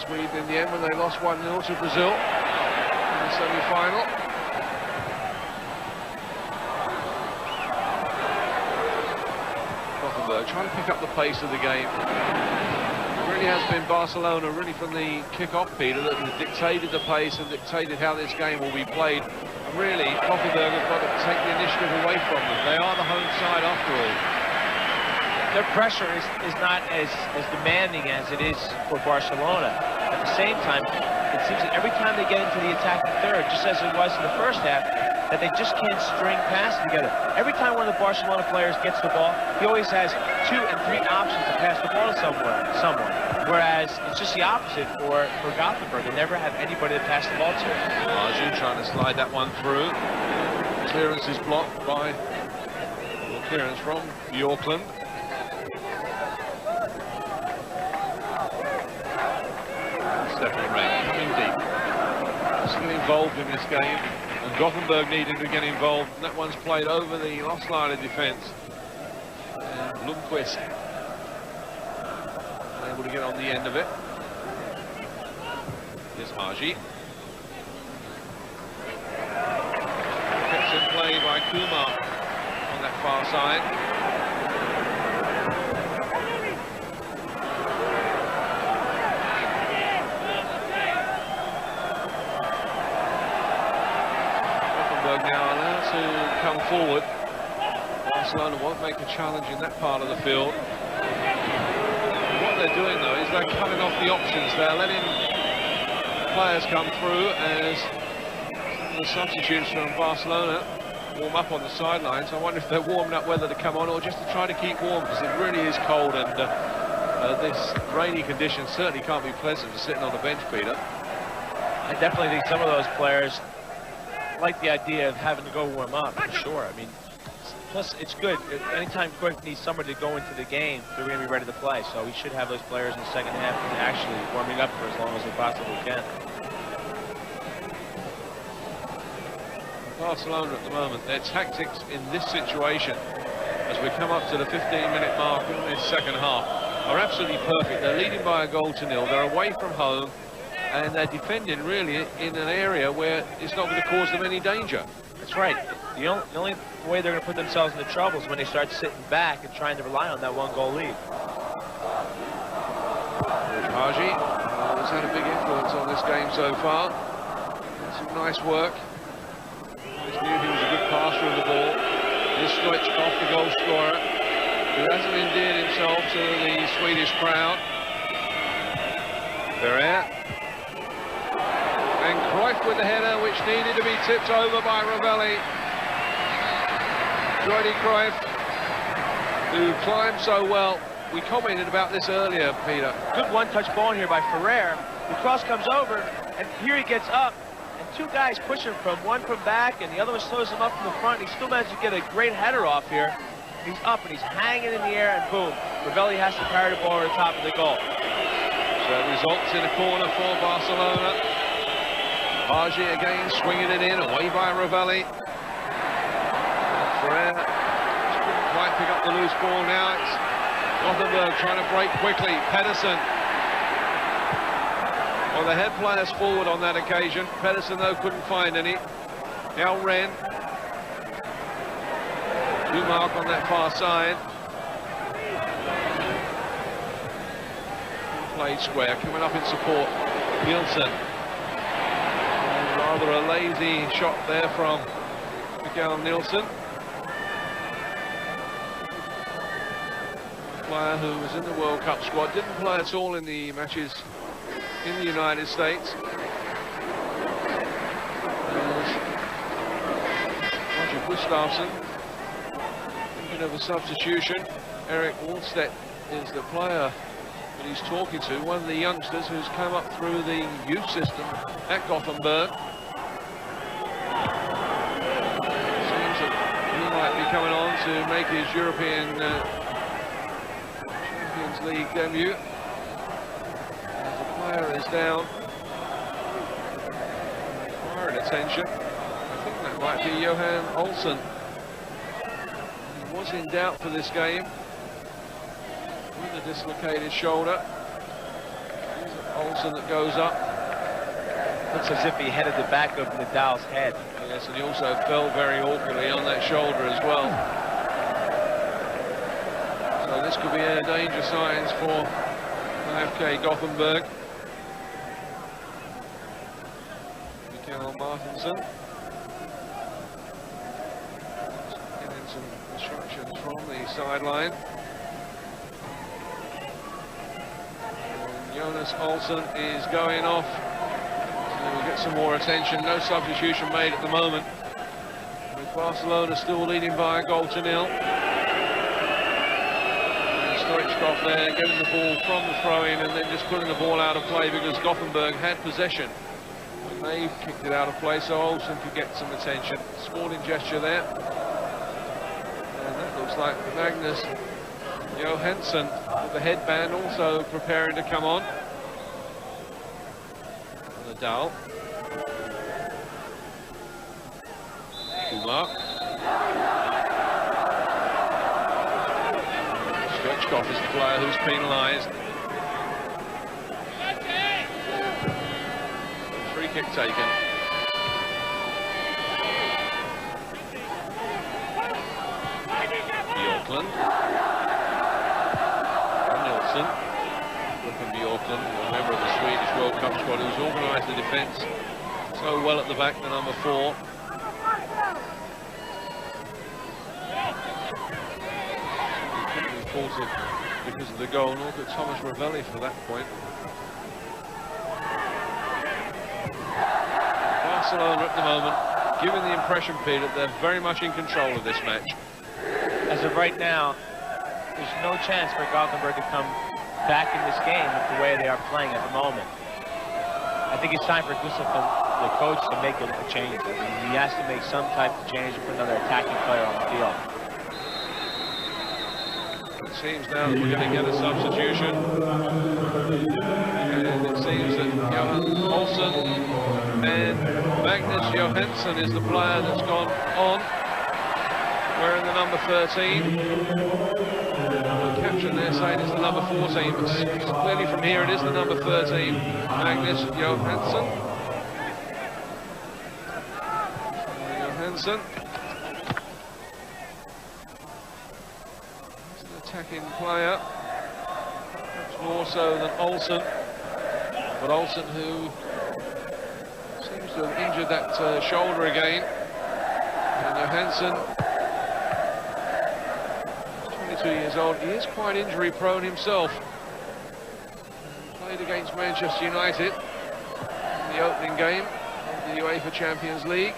Sweden in the end when they lost 1-0 to Brazil in the semi-final. Goteborg trying to pick up the pace of the game. It really has been Barcelona, really from the kick-off, Peter, that has dictated the pace and dictated how this game will be played. And really, Goteborg have got to take the initiative away from them. They are the home side after all. Their pressure is not as demanding as it is for Barcelona. At the same time, it seems that every time they get into the attacking third, just as it was in the first half, that they just can't string passes together. Every time one of the Barcelona players gets the ball, he always has 2 and 3 options to pass the ball to someone. Whereas it's just the opposite for Goteborg. They never have anybody to pass the ball to. Arju trying to slide that one through. Clearance is blocked by clearance from Bjorklund. Stefan Ren coming deep. Still involved in this game, and Goteborg needed to get involved. And that one's played over the lost line of defence. And Lundqvist able to get on the end of it. Here's Haji. Kept in play by Kumar on that far side. Now allowed to come forward. Barcelona won't make a challenge in that part of the field. What they're doing though is they're cutting off the options. They're letting players come through as the substitutes from Barcelona warm up on the sidelines. I wonder if they're warming up whether to come on or just to try to keep warm, because it really is cold, and this rainy condition certainly can't be pleasant for sitting on the bench, Peter. I definitely think some of those players like the idea of having to go warm up, for sure. I mean, plus it's good. Anytime Cruyff needs somebody to go into the game, they're going to be ready to play. So we should have those players in the second half actually warming up for as long as they possibly can. Barcelona at the moment, their tactics in this situation, as we come up to the 15-minute mark in this second half, are absolutely perfect. They're leading by 1-0. They're away from home, and they're defending really in an area where it's not going to cause them any danger. That's right. The only way they're going to put themselves into trouble is when they start sitting back and trying to rely on that 1-goal lead. Haji has had a big influence on this game so far. Some nice work. He knew he was a good passer of the ball. This Stoichkov, the goal scorer, who hasn't endeared himself to the Swedish crowd. Ferrer. And Cruyff with the header, which needed to be tipped over by Ravelli. Jordi Cruyff, who climbed so well. We commented about this earlier, Peter. Good one-touch ball here by Ferrer. The cross comes over, and here he gets up, and 2 guys push him one from back, and the other one slows him up from the front. He still managed to get a great header off here. He's up, and he's hanging in the air, and boom. Ravelli has to carry the ball over the top of the goal. So it results in a corner for Barcelona. Haji again swinging it in, away by Ravelli. Ferrer couldn't quite pick up the loose ball now. It's Goteborg trying to break quickly. Pedersen. Well, they had players forward on that occasion. Pedersen, though, couldn't find any. Now Ren. Mark on that far side. Played square, coming up in support. Nielsen. Rather a lazy shot there from Mikael Nielsen. Player who was in the World Cup squad, didn't play at all in the matches in the United States. Roger Gustafsson thinking of a substitution. Erik Wallstedt is the player that he's talking to, one of the youngsters who's come up through the youth system at Gothenburg. Seems that he might be coming on to make his European Champions League debut. As the player is down, requiring attention. I think that might be Johan Olsen. He was in doubt for this game with a dislocated shoulder. Olsen that goes up. Looks as if he headed the back of Nadal's head. Yes, and he also fell very awkwardly on that shoulder as well. So this could be a danger signs for IFK Gothenburg. Mikael Martinsson. Getting some instructions from the sideline. And Jonas Olsen is going off. We'll get some more attention. No substitution made at the moment. With Barcelona still leading by a goal to nil. Stoichkov there getting the ball from the throw-in and then just putting the ball out of play because Gothenburg had possession. And they kicked it out of play so Olsen could get some attention. Sporting gesture there. And that looks like Magnus Johansson with the headband also preparing to come on. Nadal. Kumar. Stoichkov is the player who's penalised. Free kick taken. Bjorklund. Nilsson. Looking Bjorklund, a member of the Swedish World Cup squad who's organised the defence so well at the back, the number 4. Faulted because of the goal, nor could Thomas Ravelli for that point. Barcelona at the moment, giving the impression, Peter, that they're very much in control of this match. As of right now, there's no chance for Gothenburg to come back in this game with the way they are playing at the moment. I think it's time for Gustafsson, the coach, to make a change. I mean, he has to make some type of change and put another attacking player on the field. It seems now that we're going to get a substitution. And it seems that Johan Olsen and Magnus Johansson is the player that's gone on, wearing the number 13. The caption there saying it's the number 14, but clearly from here it is the number 13, Magnus Johansson. Johansson. Attacking player, much more so than Olsen, but Olsen who seems to have injured that shoulder again. And Johansson, 22 years old, he is quite injury prone himself. Played against Manchester United in the opening game of the UEFA Champions League.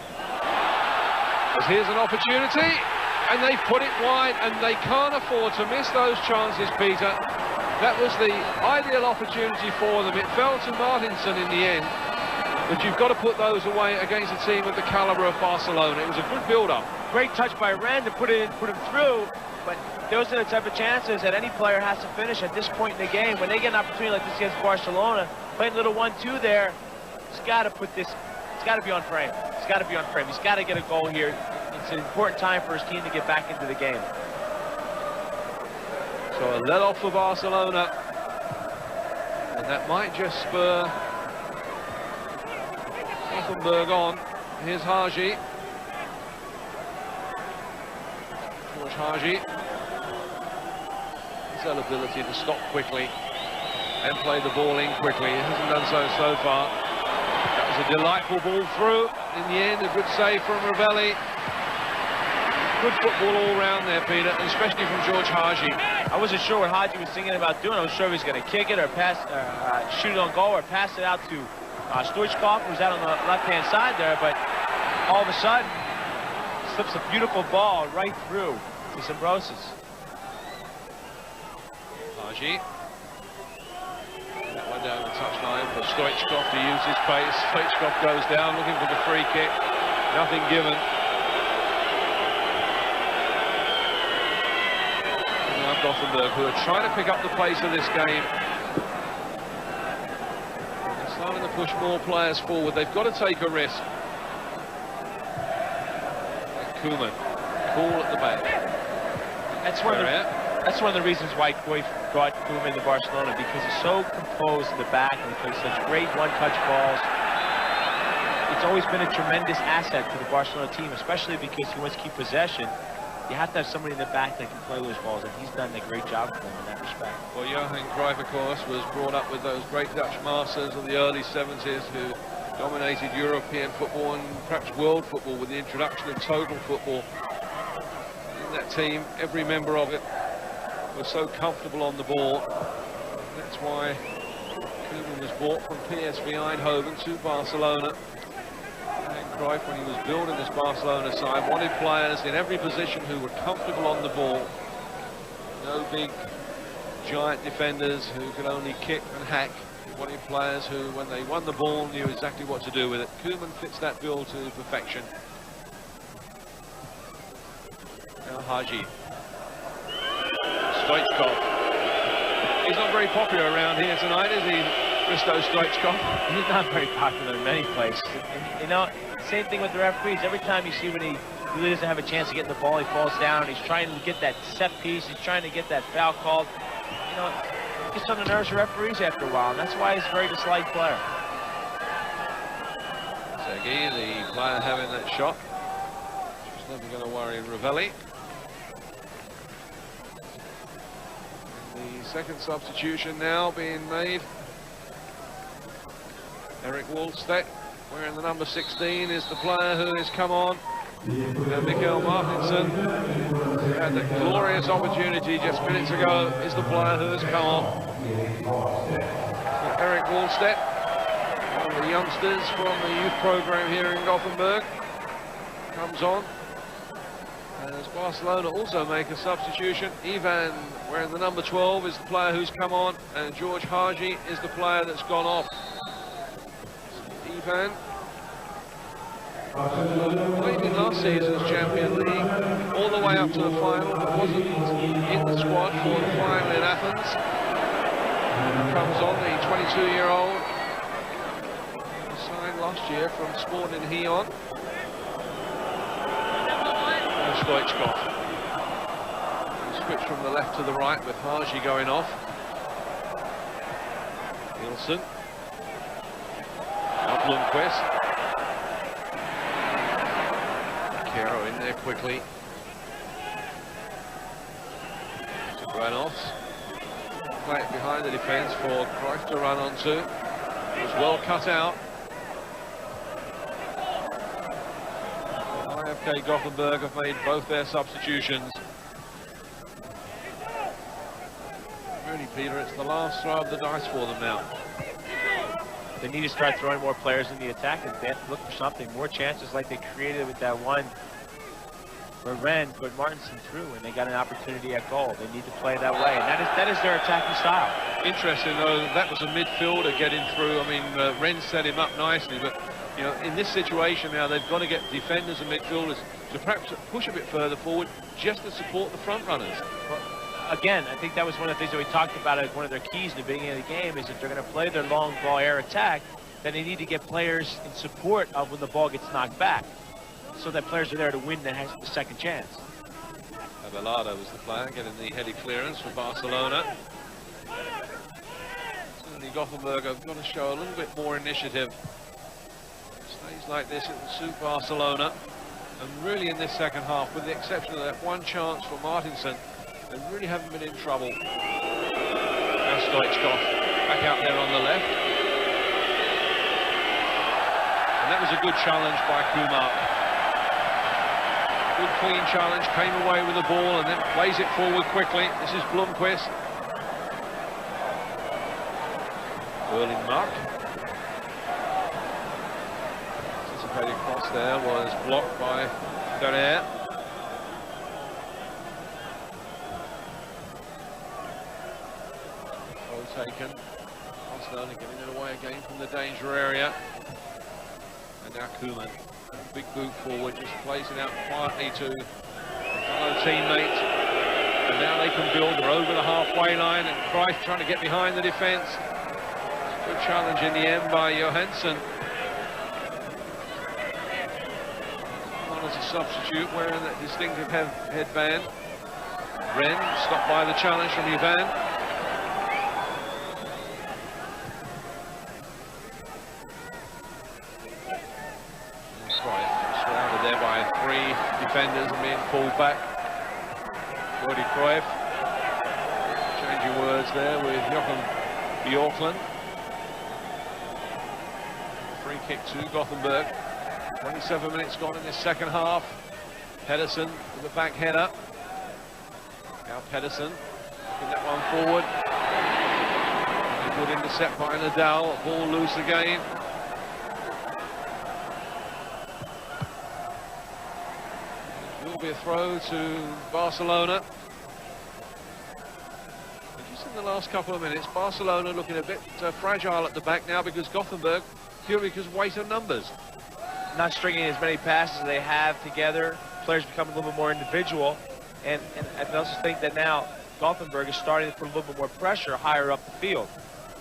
But here's an opportunity. And they put it wide, and they can't afford to miss those chances, Peter. That was the ideal opportunity for them. It fell to Martinsson in the end, but you've got to put those away against a team of the calibre of Barcelona. It was a good build-up. Great touch by Ren to put him through, but those are the type of chances that any player has to finish at this point in the game. When they get an opportunity like this against Barcelona, playing a little 1-2 there, he's got to put this, it's got to be on frame. It's got to be on frame. He's got to get a goal here. It's an important time for his team to get back into the game. So a let off for Barcelona. And that might just spur Goteborg on. Here's Haji. George Haji. His ability to stop quickly and play the ball in quickly. He hasn't done so far. That was a delightful ball through. In the end, a good save from Ravelli. Good football all round there, Peter, and especially from George Haji. I wasn't sure what Haji was thinking about doing. I was sure he was going to kick it or pass, shoot it on goal or pass it out to Stoichkov, who's out on the left-hand side there, but all of a sudden, slips a beautiful ball right through to Zambrosis. Haji. That one down the touchline for Stoichkov to use his pace. Stoichkov goes down looking for the free kick. Nothing given. Now Goteborg, who are trying to pick up the pace of this game. They're starting to push more players forward. They've got to take a risk. Koeman, cool at the back. That's one of the reasons why Cruyff brought Koeman to Barcelona, because he's so composed in the back and he plays such great one-touch balls. It's always been a tremendous asset to the Barcelona team, especially because he wants to keep possession. You have to have somebody in the back that can play those balls, and he's done a great job for them in that respect. Well, Johan Cruyff, of course, was brought up with those great Dutch masters of the early 70s who dominated European football and perhaps world football with the introduction of total football. In that team, every member of it was so comfortable on the ball. That's why Koeman was bought from PSV Eindhoven to Barcelona. And Cruyff, when he was building this Barcelona side, wanted players in every position who were comfortable on the ball. No big, giant defenders who could only kick and hack. He wanted players who, when they won the ball, knew exactly what to do with it. Koeman fits that bill to perfection. Now Haji. Stoichkov. He's not very popular around here tonight, is he, Risto Stoichkov? He's not very popular in many places. And, you know, same thing with the referees. Every time you see when he really doesn't have a chance to get the ball, he falls down. He's trying to get that set piece. He's trying to get that foul called. You know, it gets on the nerves of referees after a while, and that's why he's a very disliked player. Segui, the player having that shot. He's never going to worry Ravelli. The second substitution now being made. Erik Wallstedt, wearing the number 16, is the player who has come on. And Mikael Martinsen, who had the glorious opportunity just minutes ago, is the player who has come on. Erik Wallstedt, one of the youngsters from the youth program here in Goteborg, comes on. As Barcelona also make a substitution, Ivan, wearing the number 12, is the player who's come on, and George Haji is the player that's gone off. Ivan, played in last season's Champions League, all the way up to the final, but wasn't in the squad for the final in Athens. Comes on, the 22-year-old, signed last year from Sporting Gijon. Stoichkov. Switch from the left to the right with Haji going off. Nielsen. Now Blomqvist. Kero in there quickly. Granovs. Play it behind the defence for Cruyff to run onto. It was well cut out. IFK Goteborg have made both their substitutions. Really, Peter, it's the last throw of the dice for them now. They need to start throwing more players in the attack, and they have to look for something. More chances like they created with that one where Ren put Martinsen through, and they got an opportunity at goal. They need to play that way, and that is their attacking style. Interesting, though, that was a midfielder getting through. I mean, Ren set him up nicely, but you know, in this situation now, they've got to get defenders and midfielders to perhaps push a bit further forward just to support the front runners. Well, again, I think that was one of the things that we talked about as one of their keys in the beginning of the game, is if they're going to play their long ball air attack, then they need to get players in support of when the ball gets knocked back, so that players are there to win the second chance. Velado was the player getting the heady clearance for Barcelona. Certainly Gothenburg have got to show a little bit more initiative. Stays like this, it will suit Barcelona. And really in this second half, with the exception of that one chance for Martinsson, they really haven't been in trouble. Now Stoichkov back out there on the left. And that was a good challenge by Kumar. Good clean challenge, came away with the ball and then plays it forward quickly. This is Blomqvist. Erlingmark. Anticipated cross there was blocked by Tratar. Well taken. Barcelona getting it away again from the danger area. And now Koeman. Big boot forward, just plays it out quietly to a fellow teammate. And now they can build. They're over the halfway line, and Cruyff trying to get behind the defence. Good challenge in the end by Johansson. On as a substitute, wearing that distinctive headband. Ren stopped by the challenge from Ivan. Defenders are being pulled back. Jordi Cruyff. Changing words there with Joachim Bjorklund. Free kick to Gothenburg. 27 minutes gone in this second half. Pedersen with the back header. Now Pedersen taking that one forward. A good intercept by Nadal. Ball loose again. Be a throw to Barcelona. And just in the last couple of minutes, Barcelona looking a bit fragile at the back now because Gothenburg, purely because weight of numbers. Not stringing as many passes as they have together. Players become a little bit more individual. And I also think that now Gothenburg is starting to put a little bit more pressure higher up the field.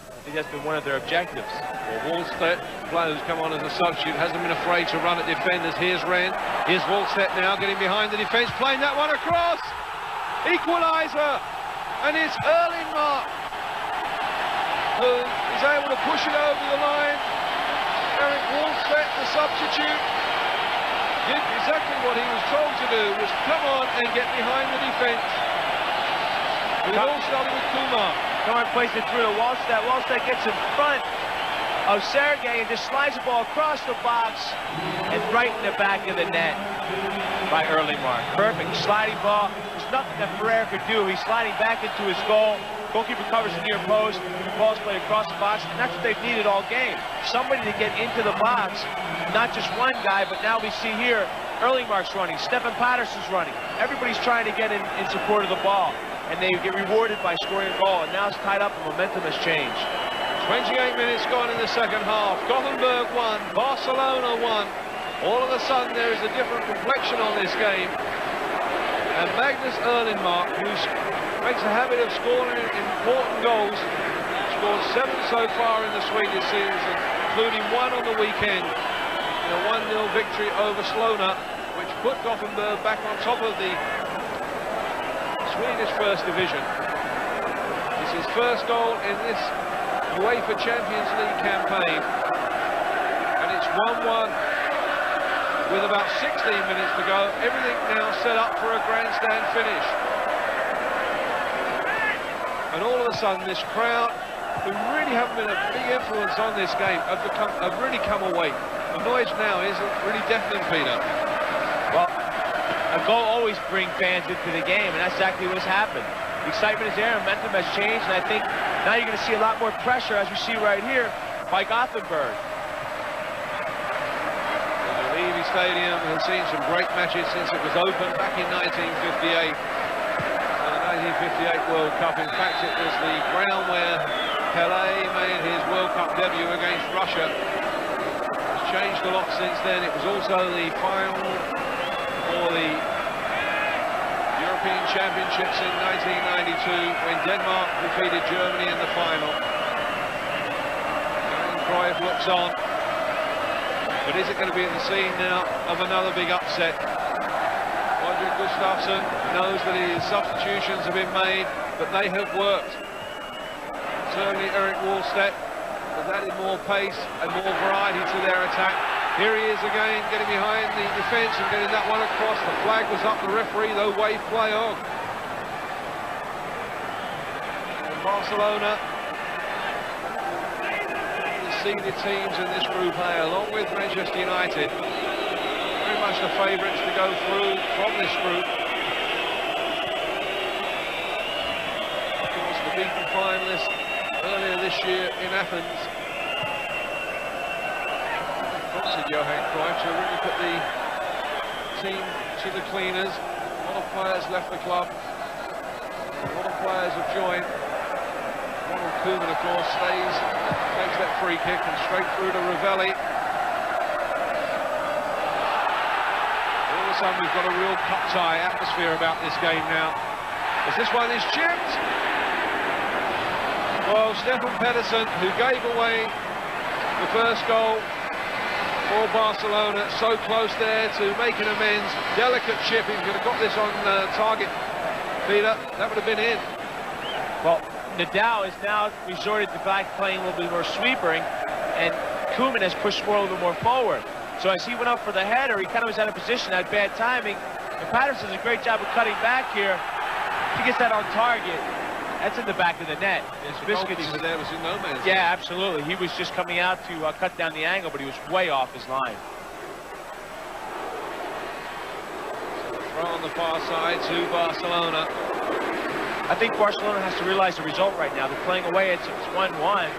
I think that's been one of their objectives. Well, Wallstedt, player who's come on as a substitute, hasn't been afraid to run at defenders. Here's Ren. Here's Wallstedt now getting behind the defence, playing that one across. Equaliser. And it's Erlingmark who is able to push it over the line. Eric Wallstedt, the substitute, did exactly what he was told to do, was come on and get behind the defence. We all started with Kumar. Kumar plays it through to Wallstedt. Wallstedt gets in front of Sergei and just slides the ball across the box and right in the back of the net by Erlingmark. Perfect sliding ball. There's nothing that Ferrer could do. He's sliding back into his goal. Goalkeeper covers the near post. The ball's played across the box, and that's what they've needed all game. Somebody to get into the box, not just one guy, but now we see here Erlingmark's running, Stefan Patterson's running. Everybody's trying to get in support of the ball, and they get rewarded by scoring a goal, and now it's tied up and momentum has changed. 28 minutes gone in the second half. Gothenburg won, Barcelona won. All of a sudden there is a different complexion on this game. And Magnus Erlingmark, who makes a habit of scoring important goals, scored 7 so far in the Swedish season, including 1 on the weekend. A 1-0 victory over Slona, which put Gothenburg back on top of the Swedish First Division. It's his first goal in this UEFA Champions League campaign, and it's 1-1 with about 16 minutes to go. Everything now set up for a grandstand finish. And all of a sudden this crowd, who really haven't been a big influence on this game, have really come away. The noise now isn't really deafening, Peter. Well, a goal always brings fans into the game, and that's exactly what's happened. The excitement is there, momentum has changed, and I think now you're going to see a lot more pressure, as we see right here, by Gothenburg. The Levy Stadium has seen some great matches since it was opened back in 1958. The 1958 World Cup. In fact, it was the ground where Pelé made his World Cup debut against Russia. It's changed a lot since then. It was also the final for the European Championships in 1992 when Denmark defeated Germany in the final. And Cruyff looks on. But is it going to be at the scene now of another big upset? Roger Gustafsson knows that his substitutions have been made, but they have worked. Certainly Erik Wallstedt has added more pace and more variety to their attack. Here he is again, getting behind the defence and getting that one across. The flag was up, the referee, though, wave play on. And Barcelona, the seeded teams in this Group A, along with Manchester United, very much the favourites to go through from this group. Of course, the beaten finalist earlier this year in Athens. Sponsored Johan Cruyff to really put the team to the cleaners. A lot of players left the club. A lot of players have joined. Ronald Koeman, of course, stays, takes that free kick and straight through to Ravelli. All of a sudden, we've got a real cup-tie atmosphere about this game now, as this one is chipped. Well, Stefan Pedersen, who gave away the first goal for Barcelona, so close there to making amends. Delicate chip, he could have got this on target, Peter. That would have been in. Well, Nadal is now resorted to back playing a little bit more sweepering, and Koeman has pushed more a little bit more forward. So as he went up for the header, he kind of was out of position, had bad timing. And Patterson does a great job of cutting back here. He gets that on target. That's in the back of the net. Biscuits there was in no man's. Yeah, absolutely. He was just coming out to cut down the angle, but he was way off his line. So throw on the far side to Barcelona. I think Barcelona has to realize the result right now. They're playing away. It's 1-1.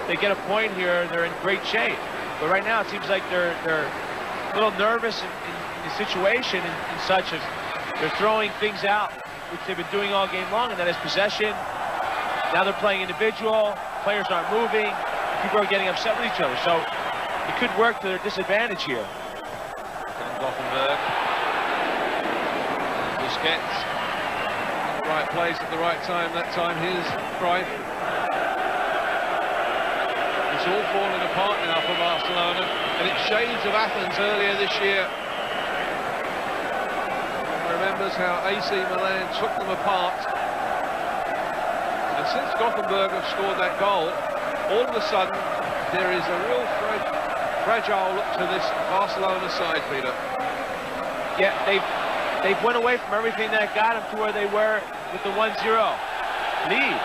They get a point here, they're in great shape. But right now, it seems like they're a little nervous in the situation and such as they're throwing things out, which they've been doing all game long, and that is possession. Now they're playing individual, players aren't moving, people are getting upset with each other, so it could work to their disadvantage here. Goteborg. Busquets in the right place at the right time, that time here's Cruyff. It's all falling apart now for Barcelona, and it's shades of Athens earlier this year. Remembers how AC Milan took them apart, and since Goteborg have scored that goal, all of a sudden there is a real fragile look to this Barcelona side, Peter. Yeah, they've went away from everything that got them to where they were with the 1-0 lead,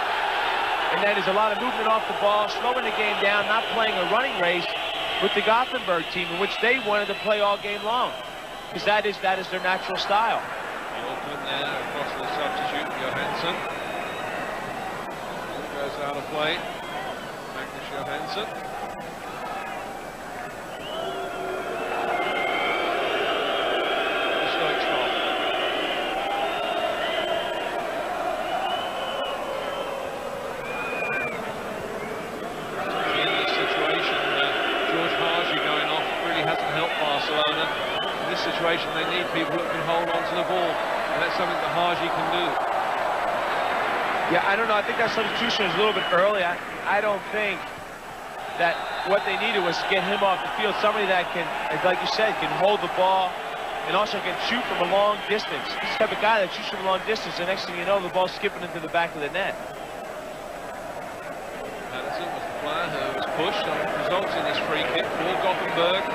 and that is a lot of movement off the ball, slowing the game down, not playing a running race with the Goteborg team, in which they wanted to play all game long, because that is their natural style. Open there across to the substitute, Johansson. Goes out of play. Magnus Johansson. Strikes off. In this situation, George Harji going off really hasn't helped Barcelona. In this situation, they need people who can hold on to the ball. And that's something that Harji can do. Yeah, I don't know. I think that substitution is a little bit early. I don't think that what they needed was to get him off the field. Somebody that can, like you said, can hold the ball and also can shoot from a long distance. He's the type of guy that shoots from a long distance, and next thing you know, the ball's skipping into the back of the net. Patterson was the player who was pushed, and it results in this free kick for Goteborg.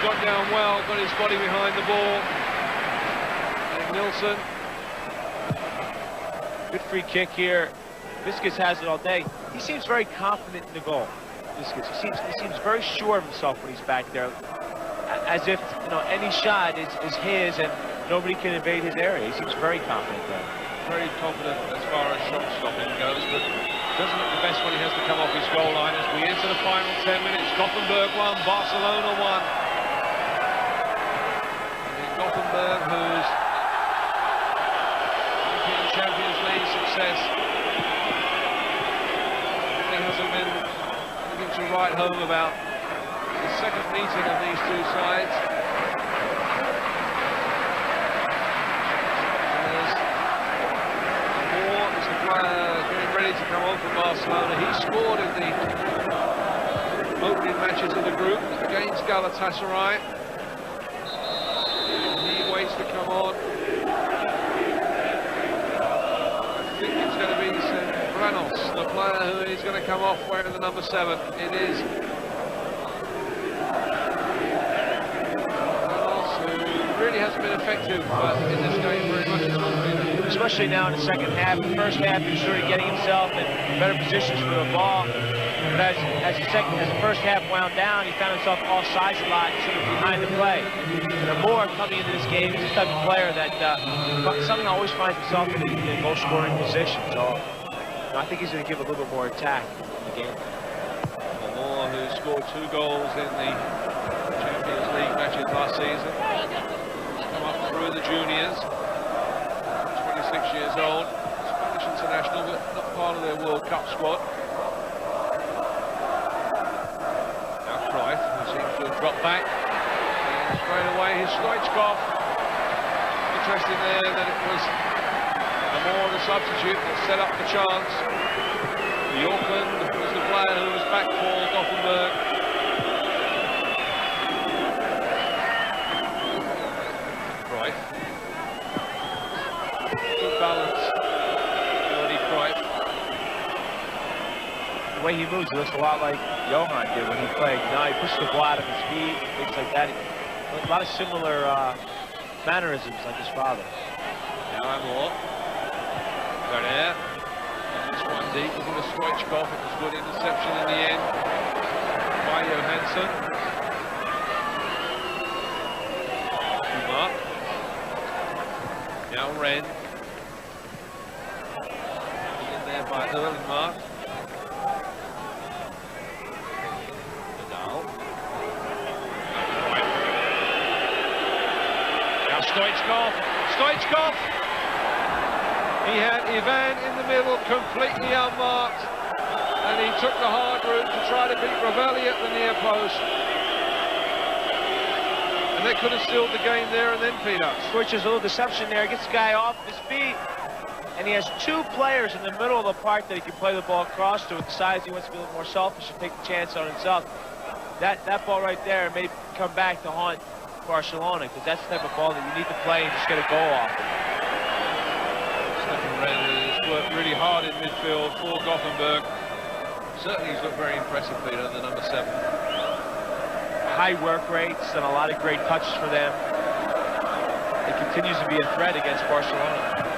Got down well, got his body behind the ball. And Nilsson. Good free kick here. Busquets has it all day. He seems very confident in the goal. Busquets. He seems very sure of himself when he's back there, as if any shot is his and nobody can invade his area. He seems very confident there. Very confident as far as shot stopping goes, but doesn't look the best when he has to come off his goal line as we enter the final 10 minutes. Goteborg 1, Barcelona 1. Goteborg, whose European Champions League success really hasn't been looking to write home about the second meeting of these two sides. Moore is the player getting ready scored in the opening matches of the group against Galatasaray. He waits to come on. I think it's going to be Branos, the player who is going to come off wearing the number 7. It is Branos, who really hasn't been effective in this game very much at all. Especially now in the second half. The first half, he's sort of getting himself in better positions for the ball. But as the first half wound down, he found himself off sides a lot, sort of behind the play. And more coming into this game, he's the type of player that something always finds himself in a goal-scoring position. So I think he's going to give a little bit more attack in the game. Moore, who scored 2 goals in the Champions League matches last season, come up through the juniors. 26 years old, Spanish international, but not part of their World Cup squad. Now Cruyff, who seems to have dropped back. And straight away, his Stoichkov. Interesting there that it was Moore, the substitute, that set up the chance. Bjorklund was the player who was back for Gothenburg. Cruyff. Balance, Jordi Cruyff. The way he moves, it looks a lot like Johan did when he played. Now he pushes the ball out of his feet, things like that. A lot of similar mannerisms like his father. Now Moore. There. This one deep, looking at Stoichkov. It was good interception in the end by Johansson. Mark. Now Ren. By Erling Mark. Nadal. Now Stoichkov. Stoichkov! He had Ivan in the middle, completely unmarked. And he took the hard route to try to beat Ravelli at the near post. And they could have sealed the game there and then, Peter. Switches a little deception there, gets the guy off his feet. And he has 2 players in the middle of the park that he can play the ball across to. Decides he wants to be a little more selfish and take the chance on himself. That ball right there may come back to haunt Barcelona, because that's the type of ball that you need to play and just get a goal off. Stefan Ren has worked really hard in midfield for Gothenburg. Certainly he's looked very impressive, Peter, the number 7. High work rates and a lot of great touches for them. It continues to be a threat against Barcelona.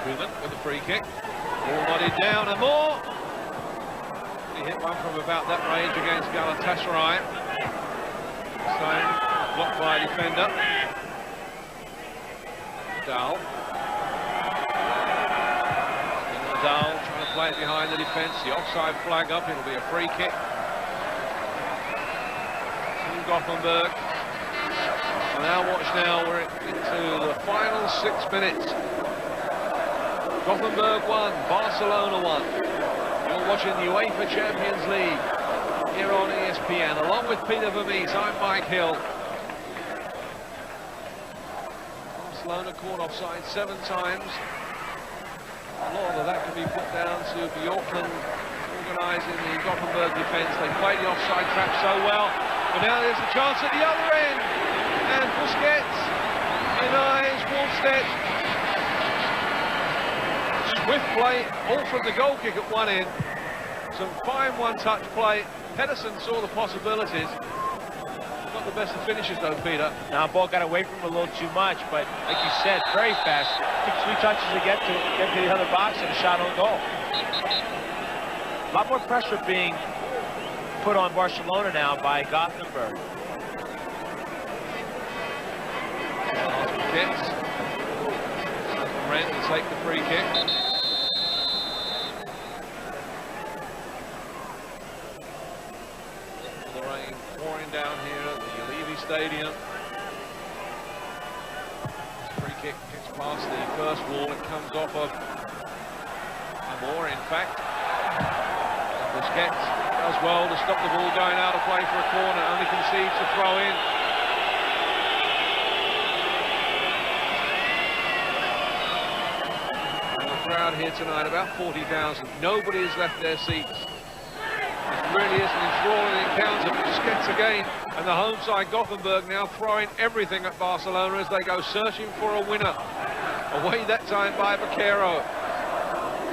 With a free kick. Ball nodded down and more. He hit one from about that range against Galatasaray. This time blocked by a defender. Nadal. Nadal trying to play it behind the defence. The offside flag up. It'll be a free kick to Gothenburg. And now watch now. We're into the final 6 minutes. Gothenburg 1, Barcelona 1. You're watching the UEFA Champions League here on ESPN. Along with Peter Vermees, I'm Mike Hill. Barcelona caught offside 7 times. A lot of that can be put down to Bjorklund organising the Gothenburg defence. They played the offside trap so well. But now there's a chance at the other end. And Busquets denies Wallstedt. Swift play, all from the goal kick at one end. Some fine one-touch play. Pedersen saw the possibilities. Not the best of finishes though, Peter. Now, ball got away from him a little too much, but like you said, very fast. Took 3 touches to get to the other box and a shot on goal. A lot more pressure being put on Barcelona now by Gothenburg. Ren to take the free kick. The rain pouring down here at the Levy Stadium. Free kick gets past the first wall. It comes off of Amor, in fact. Busquets does well to stop the ball going out of play for a corner. Only concedes to throw in. crowd here tonight, about 40,000. Nobody has left their seats. It really is an enthralling encounter. Busquets again, and the home side Goteborg now throwing everything at Barcelona as they go searching for a winner. Away that time by Vaquero.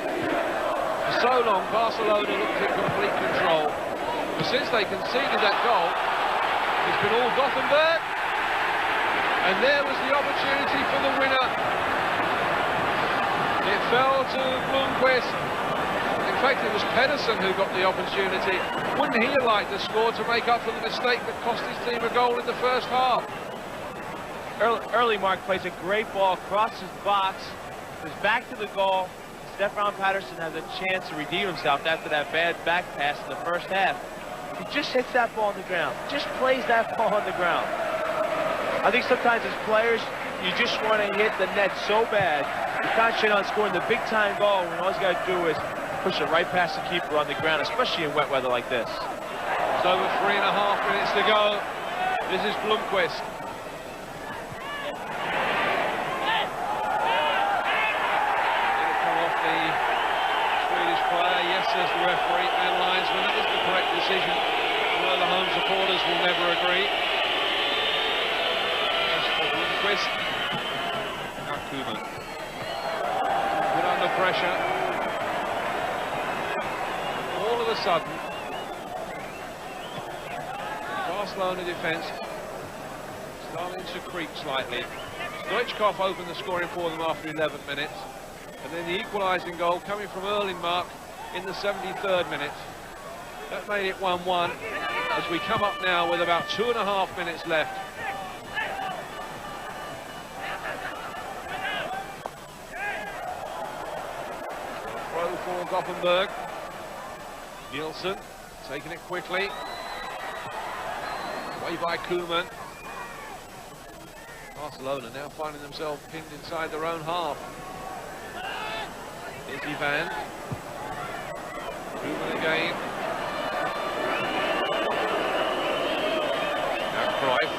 For so long, Barcelona looked in complete control. But since they conceded that goal, it's been all Goteborg. And there was the opportunity for the winner. It fell to Blomqvist. In fact, it was Pedersen who got the opportunity. Wouldn't he have liked to score to make up for the mistake that cost his team a goal in the first half? Early Mark plays a great ball, crosses the box, goes back to the goal. Stefan Pedersen has a chance to redeem himself after that bad back pass in the first half. He just hits that ball on the ground, just plays that ball on the ground. I think sometimes as players, you just want to hit the net so bad, you concentrate on scoring the big-time goal when all you got to do is push it right past the keeper on the ground, especially in wet weather like this. It's over 3.5 minutes to go. This is Blomqvist. Says the referee and linesman. That is the correct decision. Although the home supporters will never agree. As for Blomqvist, now Koeman. Put under pressure. All of a sudden, the Barcelona defence starting to creep slightly. Stoichkov opened the scoring for them after 11 minutes. And then the equalising goal coming from Mark in the 73rd minute. That made it 1-1 as we come up now with about 2.5 minutes left. Throw for Goteborg. Nielsen taking it quickly. Away by Koeman. Barcelona now finding themselves pinned inside their own half. Here's Ivan. Koeman again. Now Cruyff.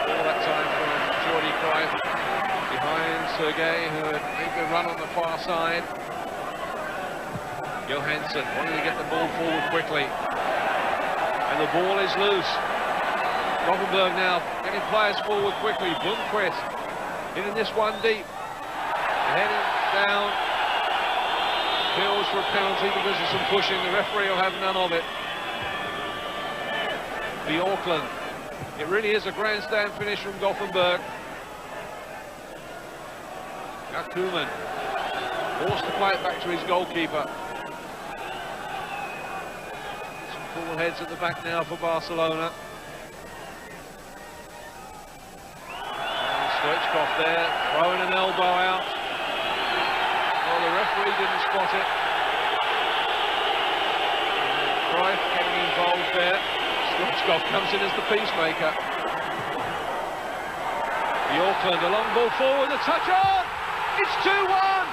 All that time from Jordi Cruyff. Behind Sergei, who had made the run on the far side. Johansson wanting to get the ball forward quickly. And the ball is loose. Goteborg now getting players forward quickly. Blomqvist hitting this one deep. Heading down. Appeals for a penalty because of some pushing. The referee will have none of it. The Auckland. It really is a grandstand finish from Goteborg. Now Koeman forced to play it back to his goalkeeper. Some cool heads at the back now for Barcelona. And Stoichkov there, throwing an elbow out. Well, the referee didn't spot it. Cruyff getting involved there. Stoichkov comes in as the peacemaker. The Auckland, a long ball forward, a touch on! It's 2-1!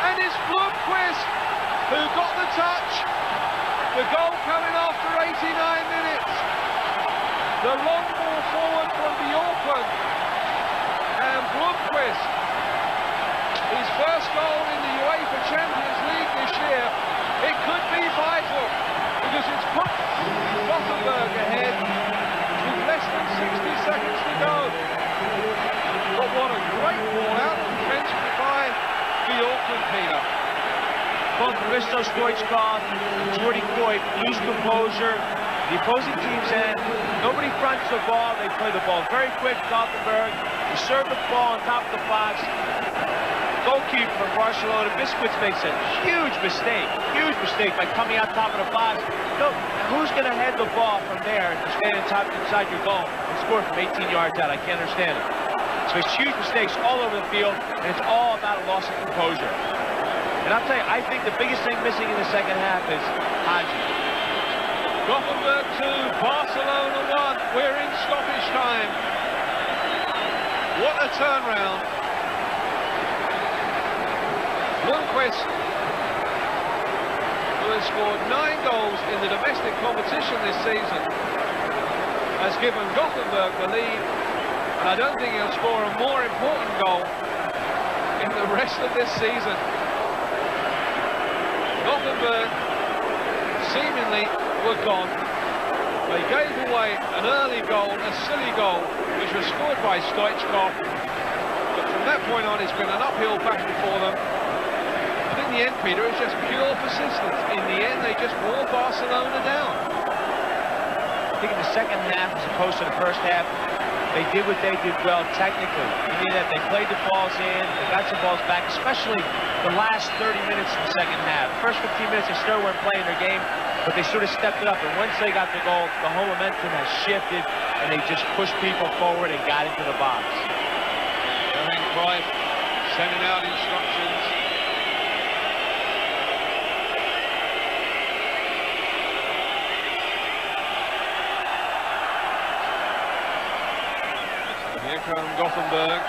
And it's Blomqvist who got the touch. The goal coming after 89 minutes. The long ball forward from the Auckland. And Blomqvist, his first goal in the UEFA Champions League this year. It could be vital because it's put Goteborg ahead with less than 60 seconds to go. But what a great ball out defensively by the Auckland, Peter. Both Risto Stoichkov and Jordi Cruyff lose composure. The opposing team's end. Nobody fronts the ball. They play the ball very quick. Goteborg. They serve the ball on top of the box. Goalkeeper from Barcelona, Busquets makes a huge mistake by coming out top of the box. No, who's going to head the ball from there to stand inside your goal and score from 18 yards out? I can't understand it. So it's huge mistakes all over the field, and it's all about a loss of composure. And I'll tell you, I think the biggest thing missing in the second half is Haji. Goteborg 2, Barcelona 1. We're in stoppage time. What a turnaround. Blomqvist, who has scored 9 goals in the domestic competition this season, has given Goteborg the lead, and I don't think he'll score a more important goal the rest of this season. Goteborg seemingly were gone. They gave away an early goal, a silly goal, which was scored by Stoichkov. But from that point on, it's been an uphill battle for them. And in the end, Peter, it's just pure persistence. In the end, they just wore Barcelona down. I think in the second half, as opposed to the first half, they did what they did well technically. Meaning that they played the balls in, they got some balls back, especially the last 30 minutes of the second half. First 15 minutes, they still weren't playing their game, but they sort of stepped it up. And once they got the goal, the whole momentum has shifted, and they just pushed people forward and got into the box. Johan Cruyff sending out instructions. Here come Goteborg.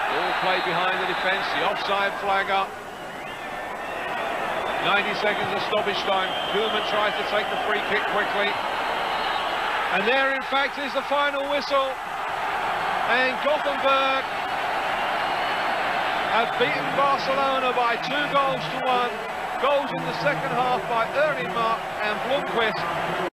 All play behind the defence, the offside flag up. 90 seconds of stoppage time. Koeman tries to take the free kick quickly. And there, in fact, is the final whistle. And Goteborg have beaten Barcelona by 2 goals to 1. Goals in the second half by Erling and Blomqvist.